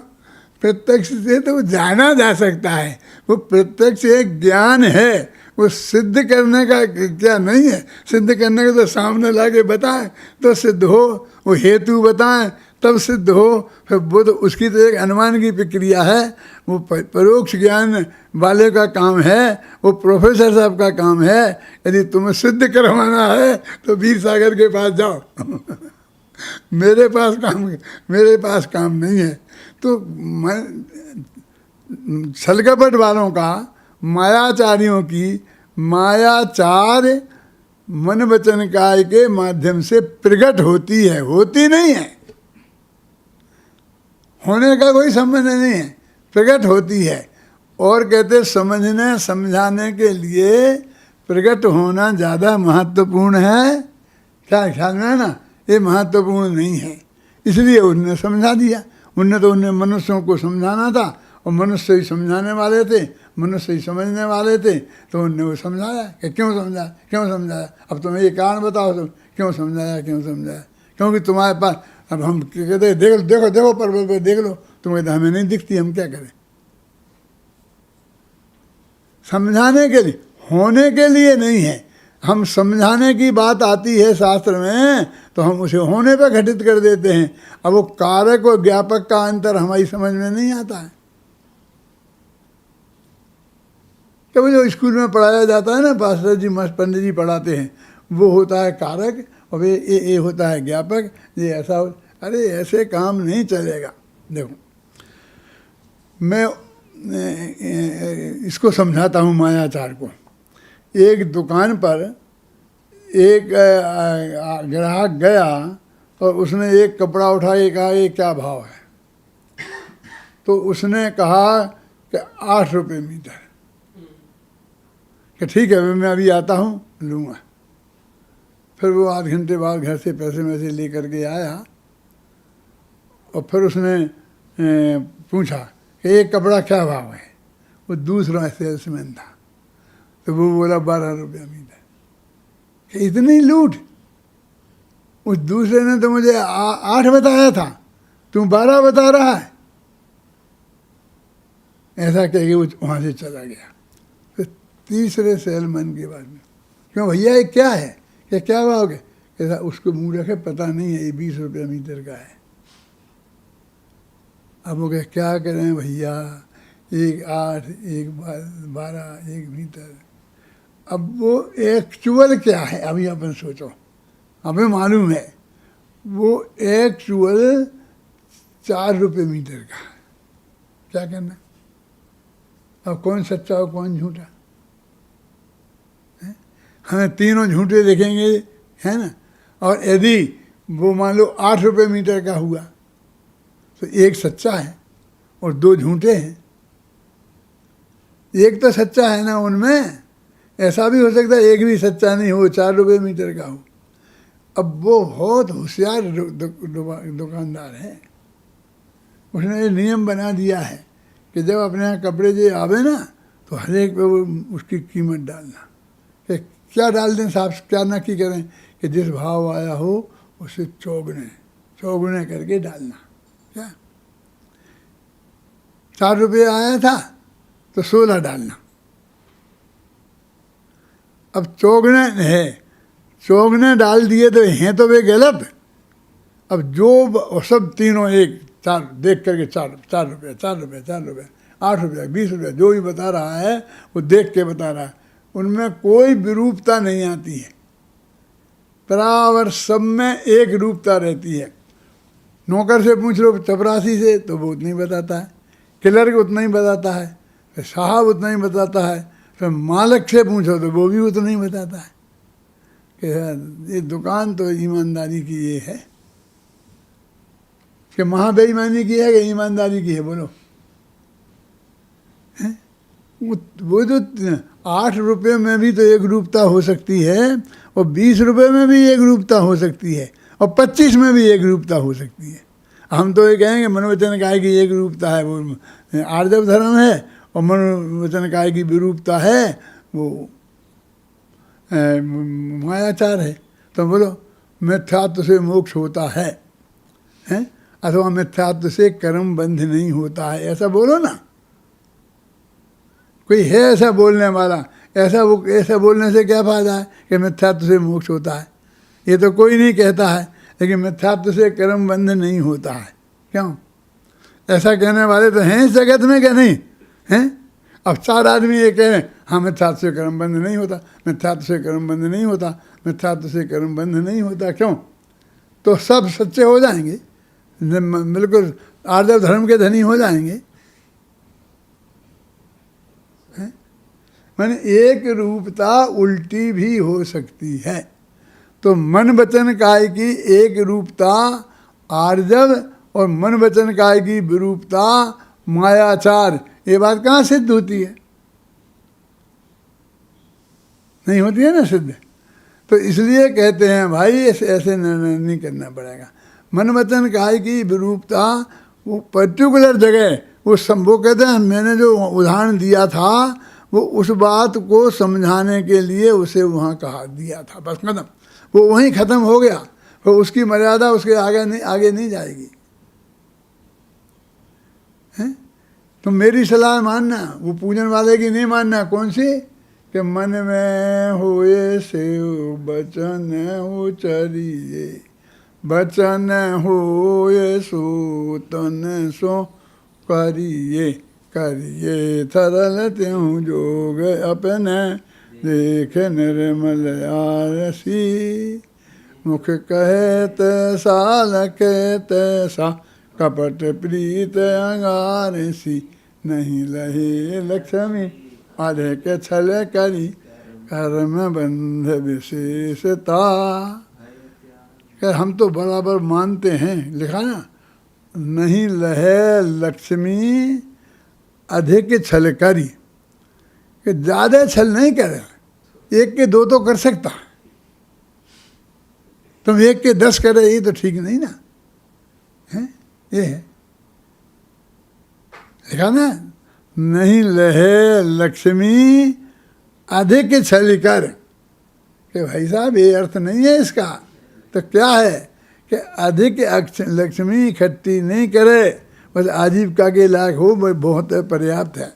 प्रत्यक्ष से तो वो जाना जा सकता है, वो प्रत्यक्ष एक ज्ञान है, वो सिद्ध करने का क्या नहीं है। सिद्ध करने का तो सामने लाके बताएं तो सिद्ध हो, वो हेतु बताएं तब सिद्ध हो। फिर वो तो उसकी तो एक अनुमान की प्रक्रिया है, वो परोक्ष ज्ञान वाले का काम है, वो प्रोफेसर साहब का काम है। यदि तुम्हें सिद्ध करवाना है तो वीर सागर के पास जाओ। मेरे पास काम नहीं है। तो छलकपट वालों का, मायाचारियों की मायाचार मन वचन काय के माध्यम से प्रकट होती है, होती नहीं है। होने का कोई संबंध नहीं है, प्रकट होती है। और कहते समझने समझाने के लिए प्रकट होना ज़्यादा महत्वपूर्ण है। क्या ख्याल में है ना? ये महत्वपूर्ण नहीं है, इसलिए उन्होंने समझा दिया। उन्हें मनुष्यों को समझाना था, और मनुष्य ही समझाने वाले थे, मनुष्य ही समझने वाले थे, तो उन्होंने वो समझाया कि क्यों समझाया। अब तुम्हें ये कारण बताओ, तुम क्यों समझाया। क्योंकि तुम्हारे पास, अब हम कहते देखो पर्वत पर देख लो, तुम कहते हमें नहीं दिखती, हम क्या करें। समझाने के लिए, होने के लिए नहीं है। हम समझाने की बात आती है शास्त्र में तो हम उसे होने पर घटित कर देते हैं। अब वो कारक और ज्ञापक का अंतर हमारी समझ में नहीं आता है। कि वो जो स्कूल में पढ़ाया जाता है ना, पास्टर जी पंडित जी पढ़ाते हैं, वो होता है कारक और ये होता है ज्ञापक। ये ऐसा अरे ऐसे काम नहीं चलेगा। देखो मैं इसको समझाता हूँ मायाचार को। एक दुकान पर एक ग्राहक गया और उसने एक कपड़ा उठाया, कहा ये क्या भाव है? तो उसने कहा कि 8 रुपये मीटर। कि ठीक है मैं अभी आता हूँ लूँगा। फिर वो आध घंटे बाद घर से पैसे वैसे ले करके आया और फिर उसने पूछा कि ये कपड़ा क्या भाव है? वो दूसरा सेल्समैन था, तो वो बोला 12 रुपया मीटर। कि इतनी लूट! उस दूसरे ने तो मुझे 8 बताया था, तुम 12 बता रहा है। ऐसा कह के वो वहाँ से चला गया। फिर तीसरे सेलमैन के बाद में, क्यों भैया ये क्या है? क्या भाव के? ऐसा उसको मुँह रखे, पता नहीं है, ये 20 रुपया मीटर का है। अब वो कहे क्या करें भैया, 1 8 1 12 1 मीटर। अब वो एक्चुअल क्या है अभी अपन सोचो, हमें मालूम है वो एक्चुअल 4 रुपये मीटर का है। क्या करना? अब कौन सच्चा और कौन झूठा? हमें तीनों झूठे देखेंगे, है ना। और यदि वो मान लो 8 रुपये मीटर का हुआ तो एक सच्चा है और 2 झूठे हैं। एक तो सच्चा है ना उनमें, ऐसा भी हो सकता है एक भी सच्चा नहीं हो, 4 रुपये मीटर का हो। अब वो बहुत होशियार दुकानदार है, उसने ये नियम बना दिया है कि जब अपने यहाँ कपड़े जो आवे ना तो हर एक पे वो उसकी कीमत डालना। कि क्या डाल दें साहब, क्या नक्की करें कि जिस भाव आया हो उसे चौगुने करके डालना। क्या 4 रुपये आया था तो 16 डालना। अब चौगुने डाल दिए तो हैं तो वे गलत। अब जो सब तीनों एक 4 देख करके 4 रुपये 4 रुपये 4 रुपये 8 रुपये 20 रुपये जो भी बता रहा है वो देख के बता रहा है। उनमें कोई विरूपता नहीं आती है, बराबर सब में एक रूपता रहती है। नौकर से पूछ लो चपरासी से तो वो उतना ही बताता है, क्लर्क उतना ही बताता है, फिर साहब उतना ही बताता है, फिर मालिक से पूछो तो वो भी उतना ही बताता है कि ये दुकान तो ईमानदारी की ये है। कि महाबेईमानी की है कि ईमानदारी की है? बोलो। वो जो 8 रुपये में भी तो एक रूपता हो सकती है और 20 रुपये में भी एक रूपता हो सकती है और 25 में भी एक रूपता हो सकती है। हम तो ये कहेंगे मनोवचन काय की एक रूपता है वो आर्जव धर्म है और मनोवचन काय की विरूपता है वो मायाचार है। तो बोलो मिथ्यात्व से मोक्ष होता है, हैं? अथवा मिथ्यात्व से कर्म बंध नहीं होता है, ऐसा बोलो ना। कोई है ऐसा बोलने वाला? ऐसा बोलने से क्या फायदा है कि मिथ्यात्व से मोक्ष होता है? ये तो कोई नहीं कहता है, लेकिन मिथ्यात्व से कर्म बंध नहीं होता है। क्यों? ऐसा कहने वाले तो हैं इस जगत में क्या नहीं हैं? अब 4 आदमी ये कह रहे हैं हाँ मिथ्यात्व से कर्म बंध नहीं होता, मिथ्यात्व से कर्म बंध नहीं होता, मिथ्यात्व से कर्म बंध नहीं होता। क्यों? तो सब सच्चे हो जाएंगे, बिल्कुल आर्जव धर्म के धनी हो जाएंगे। मैंने एक रूपता उल्टी भी हो सकती है। तो मन वचन काय की एक रूपता आर्जव और मन वचन काय की विरूपता मायाचार, ये बात कहाँ सिद्ध होती है? नहीं होती है ना सिद्ध। तो इसलिए कहते हैं भाई ऐसे निर्णय नहीं करना पड़ेगा। मन वचन काय की विरूपता वो पर्टिकुलर जगह वो कहते हैं, मैंने जो उदाहरण दिया था वो उस बात को समझाने के लिए उसे वहाँ कहा दिया था, बस खत्म। वो वहीं ख़त्म हो गया, तो उसकी मर्यादा उसके आगे नहीं जाएगी। हैं? तो मेरी सलाह मानना, वो पूजन वाले की नहीं मानना। कौन सी? कि मन में होए से बचन उचरिए, बचन होए सो तन सो करिए। करिए सरल त्यों जोग अपने, देखे निर्मल आरसी। मुख कहे तैसा लखे तैसा, कपट प्रीत अंगारसी। नहीं लहे लक्ष्मी आधे के छल करी, कर्म बंध विशेषता। हम तो बराबर मानते हैं, लिखा ना, नहीं लहे लक्ष्मी अधिक छल करी, कि ज़्यादा छल नहीं करे। एक के दो तो कर सकता, तुम एक के 10 करे, ये तो ठीक नहीं ना है। ये है लिखा ना, नहीं लहे लक्ष्मी अधिक छल कर, कि भाई साहब ये अर्थ नहीं है इसका। तो क्या है कि अधिक लक्ष्मी इकट्ठी नहीं करे, बस आजीविका के लायक हो, बहुत पर्याप्त है।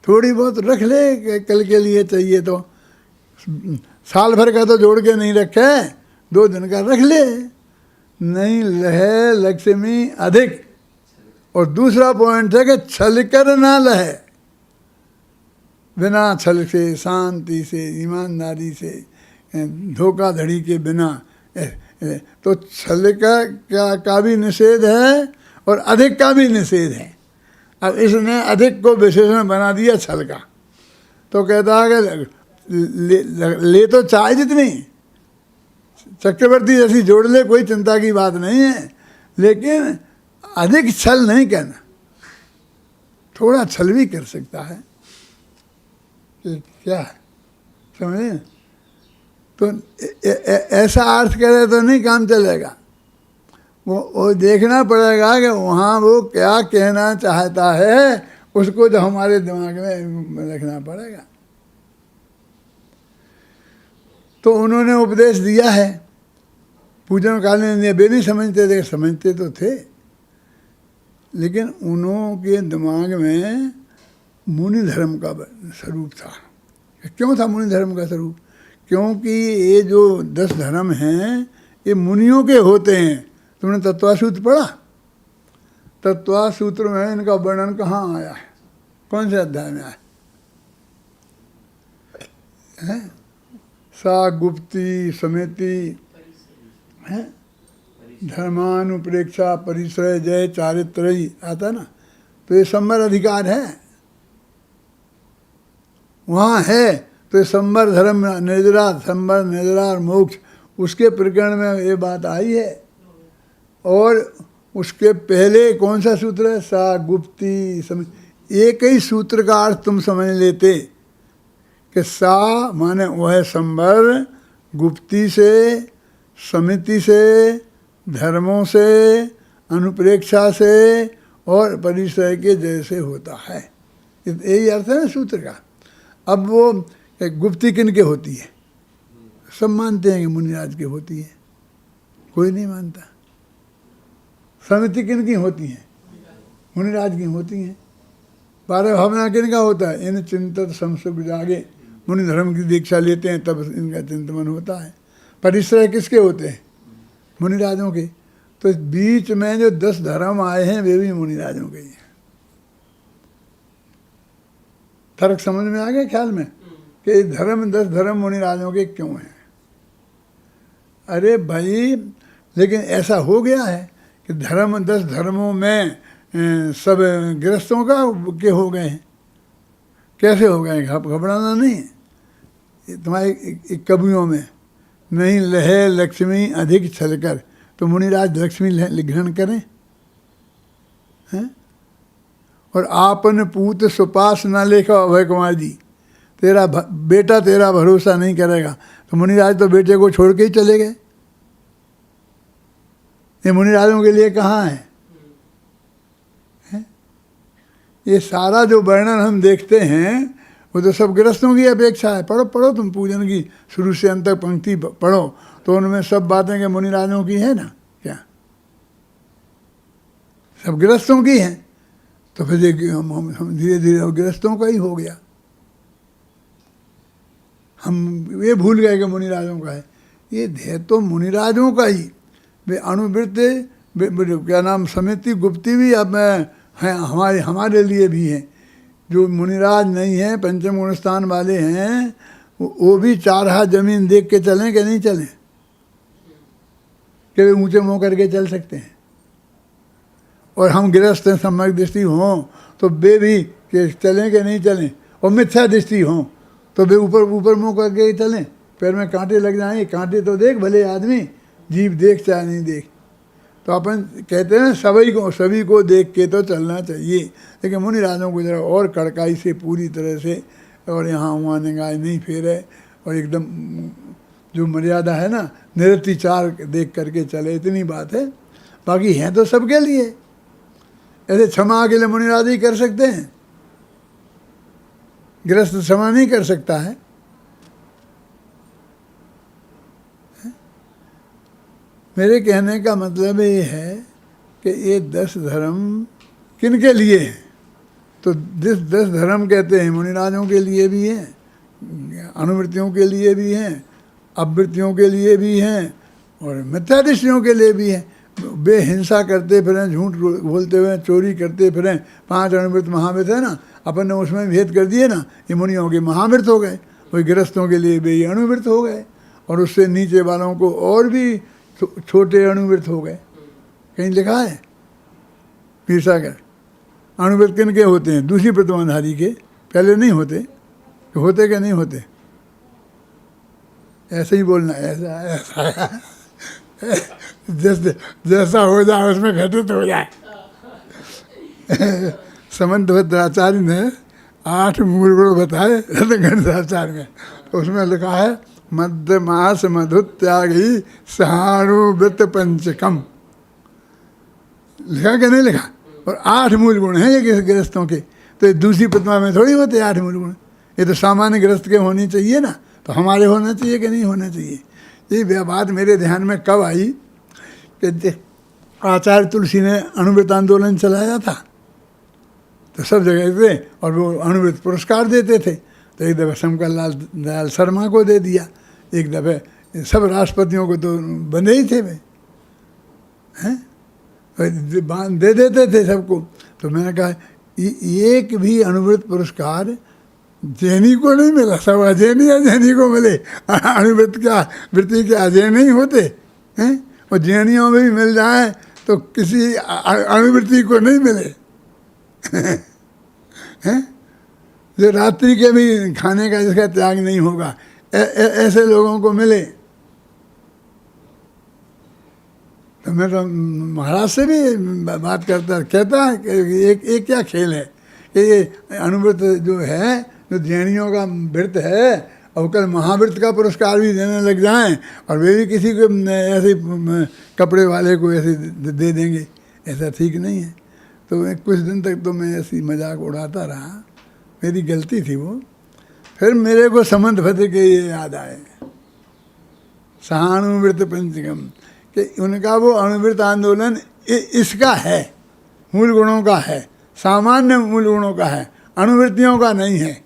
थोड़ी बहुत रख ले, कल के लिए चाहिए तो, साल भर का तो जोड़ के नहीं रखे, 2 दिन का रख ले। नहीं लहे लक्ष्मी अधिक। और दूसरा पॉइंट है कि छल कर ना लहे, बिना छल से, शांति से, ईमानदारी से, धोखाधड़ी के बिना। तो छल का भी निषेध है और अधिक का भी निषेध है। अब इसने अधिक को विशेषण बना दिया छल का, तो कहता है कि ले तो चाहे जितनी, चक्रवर्ती जैसी जोड़ ले, कोई चिंता की बात नहीं है, लेकिन अधिक छल नहीं कहना। थोड़ा छल भी कर सकता है, क्या है समझे। तो ऐसा अर्थ करे तो नहीं काम चलेगा। वो देखना पड़ेगा कि वहाँ वो क्या कहना चाहता है, उसको जो हमारे दिमाग में रखना पड़ेगा। तो उन्होंने उपदेश दिया है, पूजन काल में वे नहीं समझते थे, समझते तो थे, लेकिन उनके दिमाग में मुनि धर्म का स्वरूप था। क्यों था मुनि धर्म का स्वरूप? क्योंकि ये जो 10 धर्म हैं ये मुनियों के होते हैं। तुमने तत्वासूत्र पढ़ा? तत्वासूत्र में इनका वर्णन कहाँ आया है? कौन से अध्याय में आया है? सा गुप्ती समिति है, धर्मानुप्रेक्षा परिश्रय जय चारित्रयी आता ना। तो ये संवर अधिकार है, वहाँ है। तो ये संवर धर्म निर्जरा, संवर निर्जरा और मोक्ष, उसके प्रकरण में ये बात आई है। और उसके पहले कौन सा सूत्र है? सा गुप्ती समिति। एक ही सूत्र का अर्थ तुम समझ लेते कि सा माने वह संवर, गुप्ती से, समिति से, धर्मों से, अनुप्रेक्षा से और परिश्रय के जैसे होता है। यही अर्थ है ना सूत्र का। अब वो गुप्ती किन के होती है? सब मानते हैं कि मुनिराज की होती है, कोई नहीं मानता। समिति किन की होती है? मुनिराज की होती हैं। 12 भावना किन का होता है? इन चिंतन संसुख जागे, मुनि धर्म की दीक्षा लेते हैं तब इनका चिंतन होता है। परिश्रय किसके होते हैं? मुनिराजों के। तो बीच में जो 10 धर्म आए हैं वे भी मुनिराजों के ही हैं। फर्क समझ में आ गया ख्याल में कि धर्म 10 धर्म मुनिराजों के क्यों हैं? अरे भाई, लेकिन ऐसा हो गया है कि धर्म 10 धर्मों में सब गृहस्थों का के हो गए हैं। कैसे हो गए? घबराना नहीं है। तुम्हारे कवियों में नहीं लहे लक्ष्मी अधिक छलकर, तो मुनिराज लक्ष्मी ग्रहण करें हैं? और आपन पूत सुपास न लेखा अभय कुमार जी, तेरा बेटा तेरा भरोसा नहीं करेगा। तो मुनिराज तो बेटे को छोड़ के ही चले गए। ये मुनिराजों के लिए कहाँ है? ये सारा जो वर्णन हम देखते हैं वो तो सब गृहस्थों की अपेक्षा है। पढ़ो पढ़ो तुम पूजन की शुरू से अंत तक पंक्ति पढ़ो, तो उनमें सब बातें के मुनिराजों की है ना। क्या सब गृहस्थों की हैं? तो फिर हम धीरे धीरे गृहस्थों का ही हो गया। हम ये भूल गए कि मुनिराजों का है। ये ध्येय तो मुनिराजों का ही। वे अनुवृत्त क्या नाम समिति गुप्ती भी अब हैं, हमारे लिए भी हैं। जो मुनिराज नहीं हैं, पंचम गुण स्थान वाले हैं, वो भी 4 हाथ जमीन देख के चलें कि नहीं चलें? कि वे ऊंचे मुँह करके चल सकते हैं? और हम गृहस्थ सम्यक दृष्टि हों तो वे भी कि चलें कि नहीं चलें? और मिथ्या दृष्टि हों तो वे ऊपर मुँह करके चलें? पैर में कांटे लग जाएंगे, कांटे तो देख भले आदमी, जीभ देख चाहे नहीं देख। तो अपन कहते हैं सभी को देख के तो चलना चाहिए, लेकिन मुनि राजों को जरा और कड़काई से पूरी तरह से, और यहाँ वहाँ निगाह नहीं फेरे, और एकदम जो मर्यादा है ना, निरतिचार देख करके चले, इतनी बात है। बाकी हैं तो सबके लिए। ऐसे क्षमा के लिए मुनि राज ही कर सकते हैं, गृहस्थ क्षमा नहीं कर सकता है। मेरे कहने का मतलब ये है कि ये 10 धर्म किन के लिए हैं? तो 10 धर्म कहते हैं मुनिराजों के लिए भी हैं, अनुवृत्तियों के लिए भी हैं, अवृत्तियों के लिए भी हैं, और मिथ्यादृष्टियों के लिए भी हैं। वे हिंसा करते फिरें, झूठ बोलते हुए, चोरी करते फिरें, 5 अनुवृत्त महावृत्त है ना, अपन ने उसमें भेद कर दिए ना, ये मुनियों के महावृत्त हो गए, वही गृहस्थों के लिए वे अनुवृत्त हो गए, और उससे नीचे वालों को और भी छोटे अनुवृत्त हो गए। कहीं लिखा है पीर सागर अनुवृत्त किन के होते हैं? दूसरी प्रतिमाधारी के, पहले नहीं होते। होते क्या नहीं होते? ऐसे ही बोलना, ऐसा जैसा हो जाए उसमें घटित हो जाए। समंत भद्राचार्य ने 8 मूल गुण बताए गणिताचार्य में, उसमें लिखा है मध्य मास मधु त्यागी सहानुवृत्त पंचकम। लिखा कि नहीं लिखा? और 8 मूल गुण हैं ये गृहस्थों के, तो ये दूसरी प्रतिमा में थोड़ी होते 8 मूल गुण। ये तो सामान्य गृहस्थ के होनी चाहिए ना, तो हमारे होना चाहिए कि नहीं होना चाहिए? ये बात मेरे ध्यान में कब आई कि आचार्य तुलसी ने अनुवृत्त आंदोलन चलाया था, तो सब जगह थे, और वो अनुवृत्त पुरस्कार देते थे। तो एक दफ़े शंकर लाल दयाल शर्मा को दे दिया, एक दफ़े सब राष्ट्रपतियों को तो बंधे ही थे वे, हैं दे देते थे सबको। तो मैंने कहा एक भी अनुवृत्त पुरस्कार जैनी को नहीं मिला, सब अजैनी अजैनी को मिले। अनुवृत्त क्या वृत्ति के अजय नहीं होते हैं? और जैनियों में भी मिल जाए तो किसी अनुवृत्ति को नहीं मिले हैं? जो रात्रि के भी खाने का जिसका त्याग नहीं होगा, ऐसे लोगों को मिले। तो मैं तो महाराज से भी बात कहता है कि एक क्या खेल है कि ये अनुवृत्त जो है, जो जैनियों का व्रत है, और कल महाव्रत का पुरस्कार भी देने लग जाएं, और वे भी किसी को ऐसे कपड़े वाले को ऐसे दे देंगे, ऐसा ठीक नहीं है। तो कुछ दिन तक तो मैं ऐसी मजाक उड़ाता रहा, मेरी गलती थी वो। फिर मेरे को समंत भद्र के ये याद आए, सहानुवृत्त पंचकम, कि उनका वो अनुवृत्त आंदोलन इसका है, मूल गुणों का है, सामान्य मूल गुणों का है, अनुवृत्तियों का नहीं है।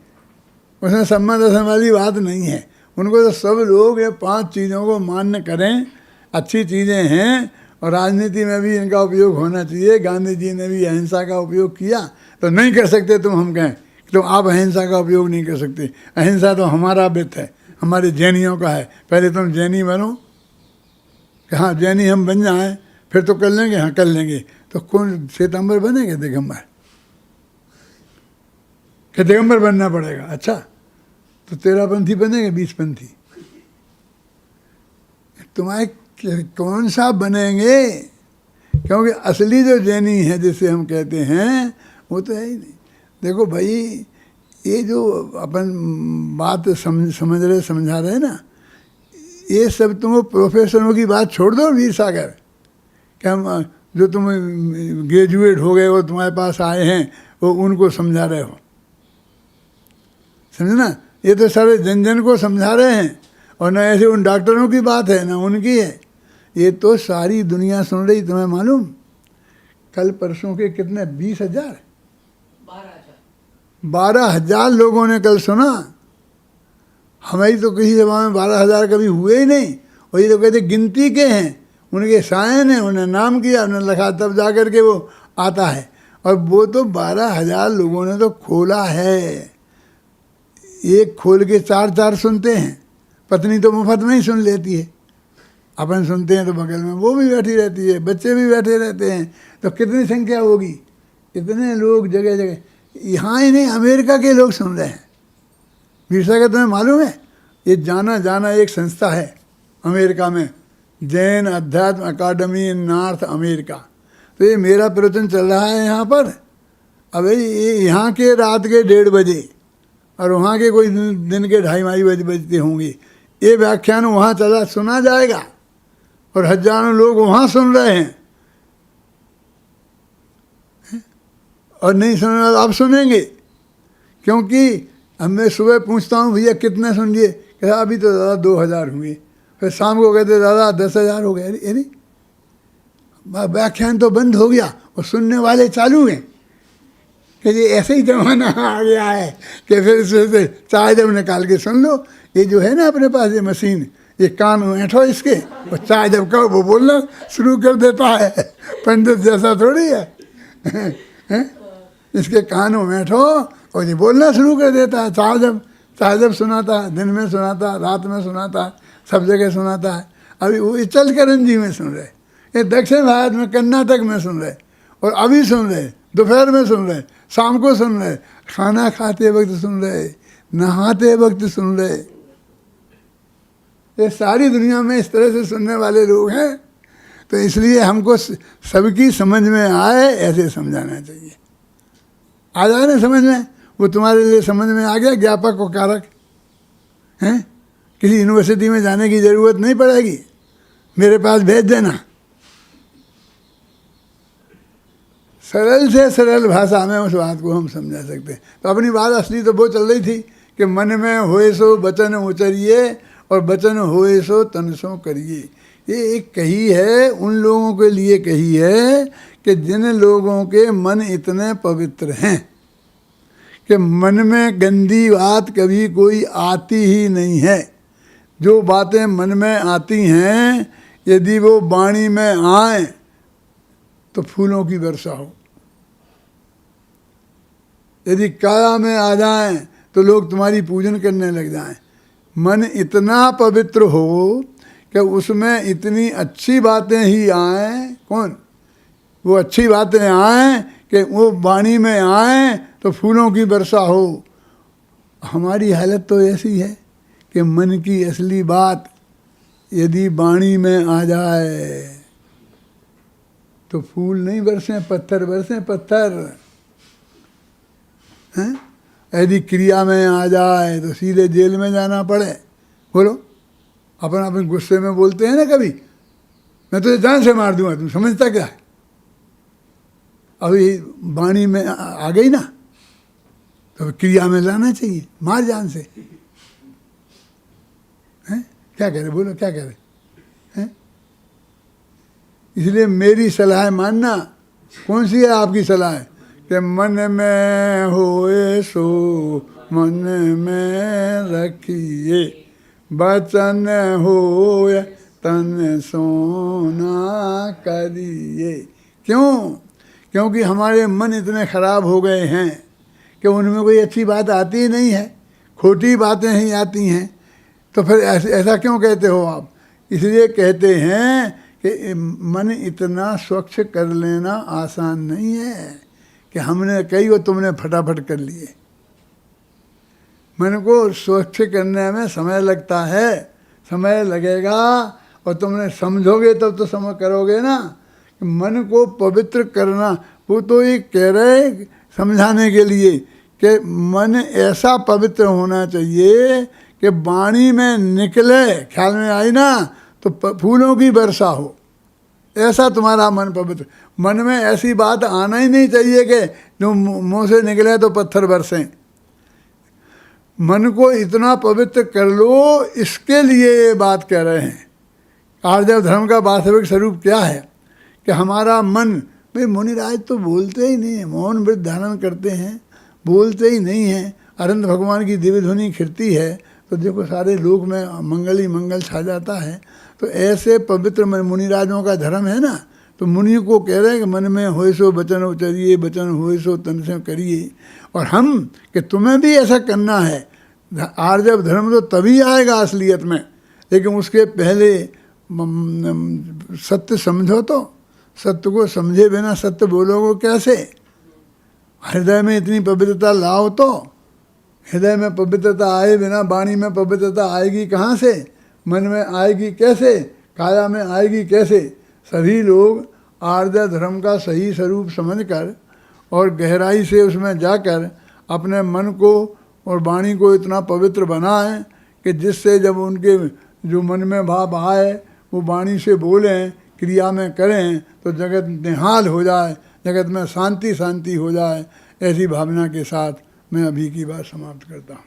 उसमें सम्मत असम वाली बात नहीं है। उनको तो सब लोग ये 5 चीज़ों को मान्य करें, अच्छी चीज़ें हैं, और राजनीति में भी इनका उपयोग होना चाहिए। गांधी जी ने भी अहिंसा का उपयोग किया, तो नहीं कर सकते तुम हम कहें तो आप अहिंसा का उपयोग नहीं कर सकते। अहिंसा तो हमारा व्रत है, हमारे जैनियों का है। पहले तुम जैनी बनो, कि हाँ जैनी हम बन जाएं, फिर तो कर लेंगे, हाँ कर लेंगे। तो कौन श्वेतांबर बनेंगे? दिगंबर, कि दिगंबर बनना पड़ेगा। अच्छा, तो 13पंथी बनेंगे, 20पंथी? तुम्हारे कौन सा बनेंगे? क्योंकि असली जो जैनी है जिसे हम कहते हैं वो तो है ही नहीं। देखो भाई, ये जो अपन बात समझ रहे समझा रहे ना, ये सब तुम प्रोफेशनलों की बात छोड़ दो वीर सागर, कि हम जो तुम ग्रेजुएट हो गए हो, तुम्हारे पास आए हैं, वो उनको समझा रहे हो, समझे ना? ये तो सारे जन जन को समझा रहे हैं, और न ऐसे उन डॉक्टरों की बात है ना उनकी है। ये तो सारी दुनिया सुन रही। तुम्हें मालूम कल परसों के कितने 20,000 12,000 लोगों ने कल सुना। हमारी तो किसी सभा में 12,000 कभी हुए ही नहीं। और ये तो कहते गिनती के हैं, उनके सायन हैं, उन्हें नाम किया, उन्हें लिखा, तब जा कर के वो आता है। और वो तो 12,000 लोगों ने तो खोला है। एक खोल के 4 सुनते हैं। पत्नी तो मुफ्त में ही सुन लेती है, अपन सुनते हैं तो बगल में वो भी बैठी रहती है, बच्चे भी बैठे रहते हैं, तो कितनी संख्या होगी। इतने लोग जगह जगह, यहाँ ही नहीं अमेरिका के लोग सुन रहे हैं। वीरसा का तुम्हें मालूम है, ये जाना एक संस्था है अमेरिका में, जैन अध्यात्म अकादमी इन नॉर्थ अमेरिका। तो ये मेरा प्रवचन चल रहा है यहाँ पर। अब ये यहाँ के रात के 1:30 बजे और वहाँ के कोई दिन के 2:30 बजते होंगे। ये व्याख्यान वहाँ चला सुना जाएगा और हजारों लोग वहाँ सुन रहे हैं। और नहीं सुनने वाले अब सुनेंगे, क्योंकि अब मैं सुबह पूछता हूँ भैया कितने सुन लिए, कहता अभी तो दादा 2,000 हुए। फिर शाम को कहते दादा 10,000 हो गए। अरे व्याख्यान तो बंद हो गया और सुनने वाले चालू हैं। कि ये ऐसे ही जमाना आ गया है कि फिर से चाय जब निकाल के सुन लो। ये जो है ना अपने पास ये मशीन, ये कान में ऐठो इसके और चाय जब कहो वो बोलना शुरू कर देता है। पंडित जैसा थोड़ी है, इसके कानों में बैठो और ये बोलना शुरू कर देता है। चाहे जब सुनाता है, दिन में सुनाता है, रात में सुनाता है, सब जगह सुनाता है। अभी वो चल करंजी में सुन रहे, ये दक्षिण भारत में कर्नाटक में सुन रहे, और अभी सुन रहे, दोपहर में सुन रहे, शाम को सुन रहे, खाना खाते वक्त सुन रहे, नहाते वक्त सुन रहे। ये सारी दुनिया में इस तरह से सुनने वाले लोग हैं। तो इसलिए हमको सबकी समझ में आए ऐसे समझाना चाहिए। आ जाए ना समझ में, वो तुम्हारे लिए समझ में आ गया, ज्ञापक और कारक हैं। किसी यूनिवर्सिटी में जाने की ज़रूरत नहीं पड़ेगी, मेरे पास भेज देना। सरल से सरल भाषा में उस बात को हम समझा सकते हैं। तो अपनी बात असली तो वो चल रही थी कि मन में होए सो वचन उचरिए और वचन होए सो तन सो करिए। ये एक कही है, उन लोगों के लिए कही है कि जिन लोगों के मन इतने पवित्र हैं कि मन में गंदी बात कभी कोई आती ही नहीं है। जो बातें मन में आती हैं यदि वो वाणी में आए तो फूलों की वर्षा हो, यदि काया में आ जाएं तो लोग तुम्हारी पूजन करने लग जाएं। मन इतना पवित्र हो कि उसमें इतनी अच्छी बातें ही आएँ, कौन वो अच्छी बातें आएँ कि वो वाणी में आएँ तो फूलों की वर्षा हो। हमारी हालत तो ऐसी है कि मन की असली बात यदि वाणी में आ जाए तो फूल नहीं बरसें, पत्थर बरसें, पत्थर हैं। यदि क्रिया में आ जाए तो सीधे जेल में जाना पड़े। बोलो, अपन गुस्से में बोलते हैं ना कभी, मैं तुझे जान से मार दूंगा, तुम समझता क्या है। अभी वाणी में आ गई ना तो क्रिया में लाना चाहिए, मार जान से। हैं क्या कह रहे, बोलो क्या कह रहे हैं। इसलिए मेरी सलाह मानना। कौन सी है आपकी सलाह है कि मन में होए सो मन में रखिए, वचन होए तन सोना करिए। क्यों? क्योंकि हमारे मन इतने खराब हो गए हैं कि उनमें कोई अच्छी बात आती ही नहीं है, खोटी बातें ही आती हैं। तो फिर ऐसा क्यों कहते हो आप? इसलिए कहते हैं कि मन इतना स्वच्छ कर लेना आसान नहीं है कि हमने कही और तुमने फटाफट कर लिए। मन को स्वच्छ करने में समय लगता है, समय लगेगा, और तुमने समझोगे तब तो समझ करोगे ना। मन को पवित्र करना, वो तो ये कह रहे समझाने के लिए कि मन ऐसा पवित्र होना चाहिए कि वाणी में निकले, ख्याल में आई ना तो फूलों की वर्षा हो। ऐसा तुम्हारा मन पवित्र। मन में ऐसी बात आना ही नहीं चाहिए कि जो मुँह से निकले तो पत्थर बरसें। मन को इतना पवित्र कर लो, इसके लिए ये बात कह रहे हैं। आर्जव धर्म का वास्तविक स्वरूप क्या है कि हमारा मन, भाई मुनिराज तो बोलते ही नहीं है, मौन व्रत धारण करते हैं, बोलते ही नहीं हैं। अनंत भगवान की दिव्य ध्वनि खिरती है तो देखो सारे लोक में मंगल ही मंगल छा जाता है। तो ऐसे पवित्र मुनिराजों का धर्म है ना, तो मुनि को कह रहे हैं कि मन में होए सो बचन उचरिए, बचन होए सो तन से करिए। और हम कि तुम्हें भी ऐसा करना है। आर्जव धर्म तो तभी आएगा असलियत में, लेकिन उसके पहले सत्य समझो। तो सत्य को समझे बिना सत्य बोलोगे कैसे? हृदय में इतनी पवित्रता लाओ। तो हृदय में पवित्रता आए बिना वाणी में पवित्रता आएगी कहाँ से? मन में आएगी कैसे? काया में आएगी कैसे? सभी लोग आर्य धर्म का सही स्वरूप समझकर और गहराई से उसमें जाकर अपने मन को और वाणी को इतना पवित्र बनाएं कि जिससे जब उनके जो मन में भाव आए वो वाणी से बोलें, क्रिया में करें, तो जगत निहाल हो जाए, जगत में शांति शांति हो जाए। ऐसी भावना के साथ मैं अभी की बात समाप्त करता हूँ।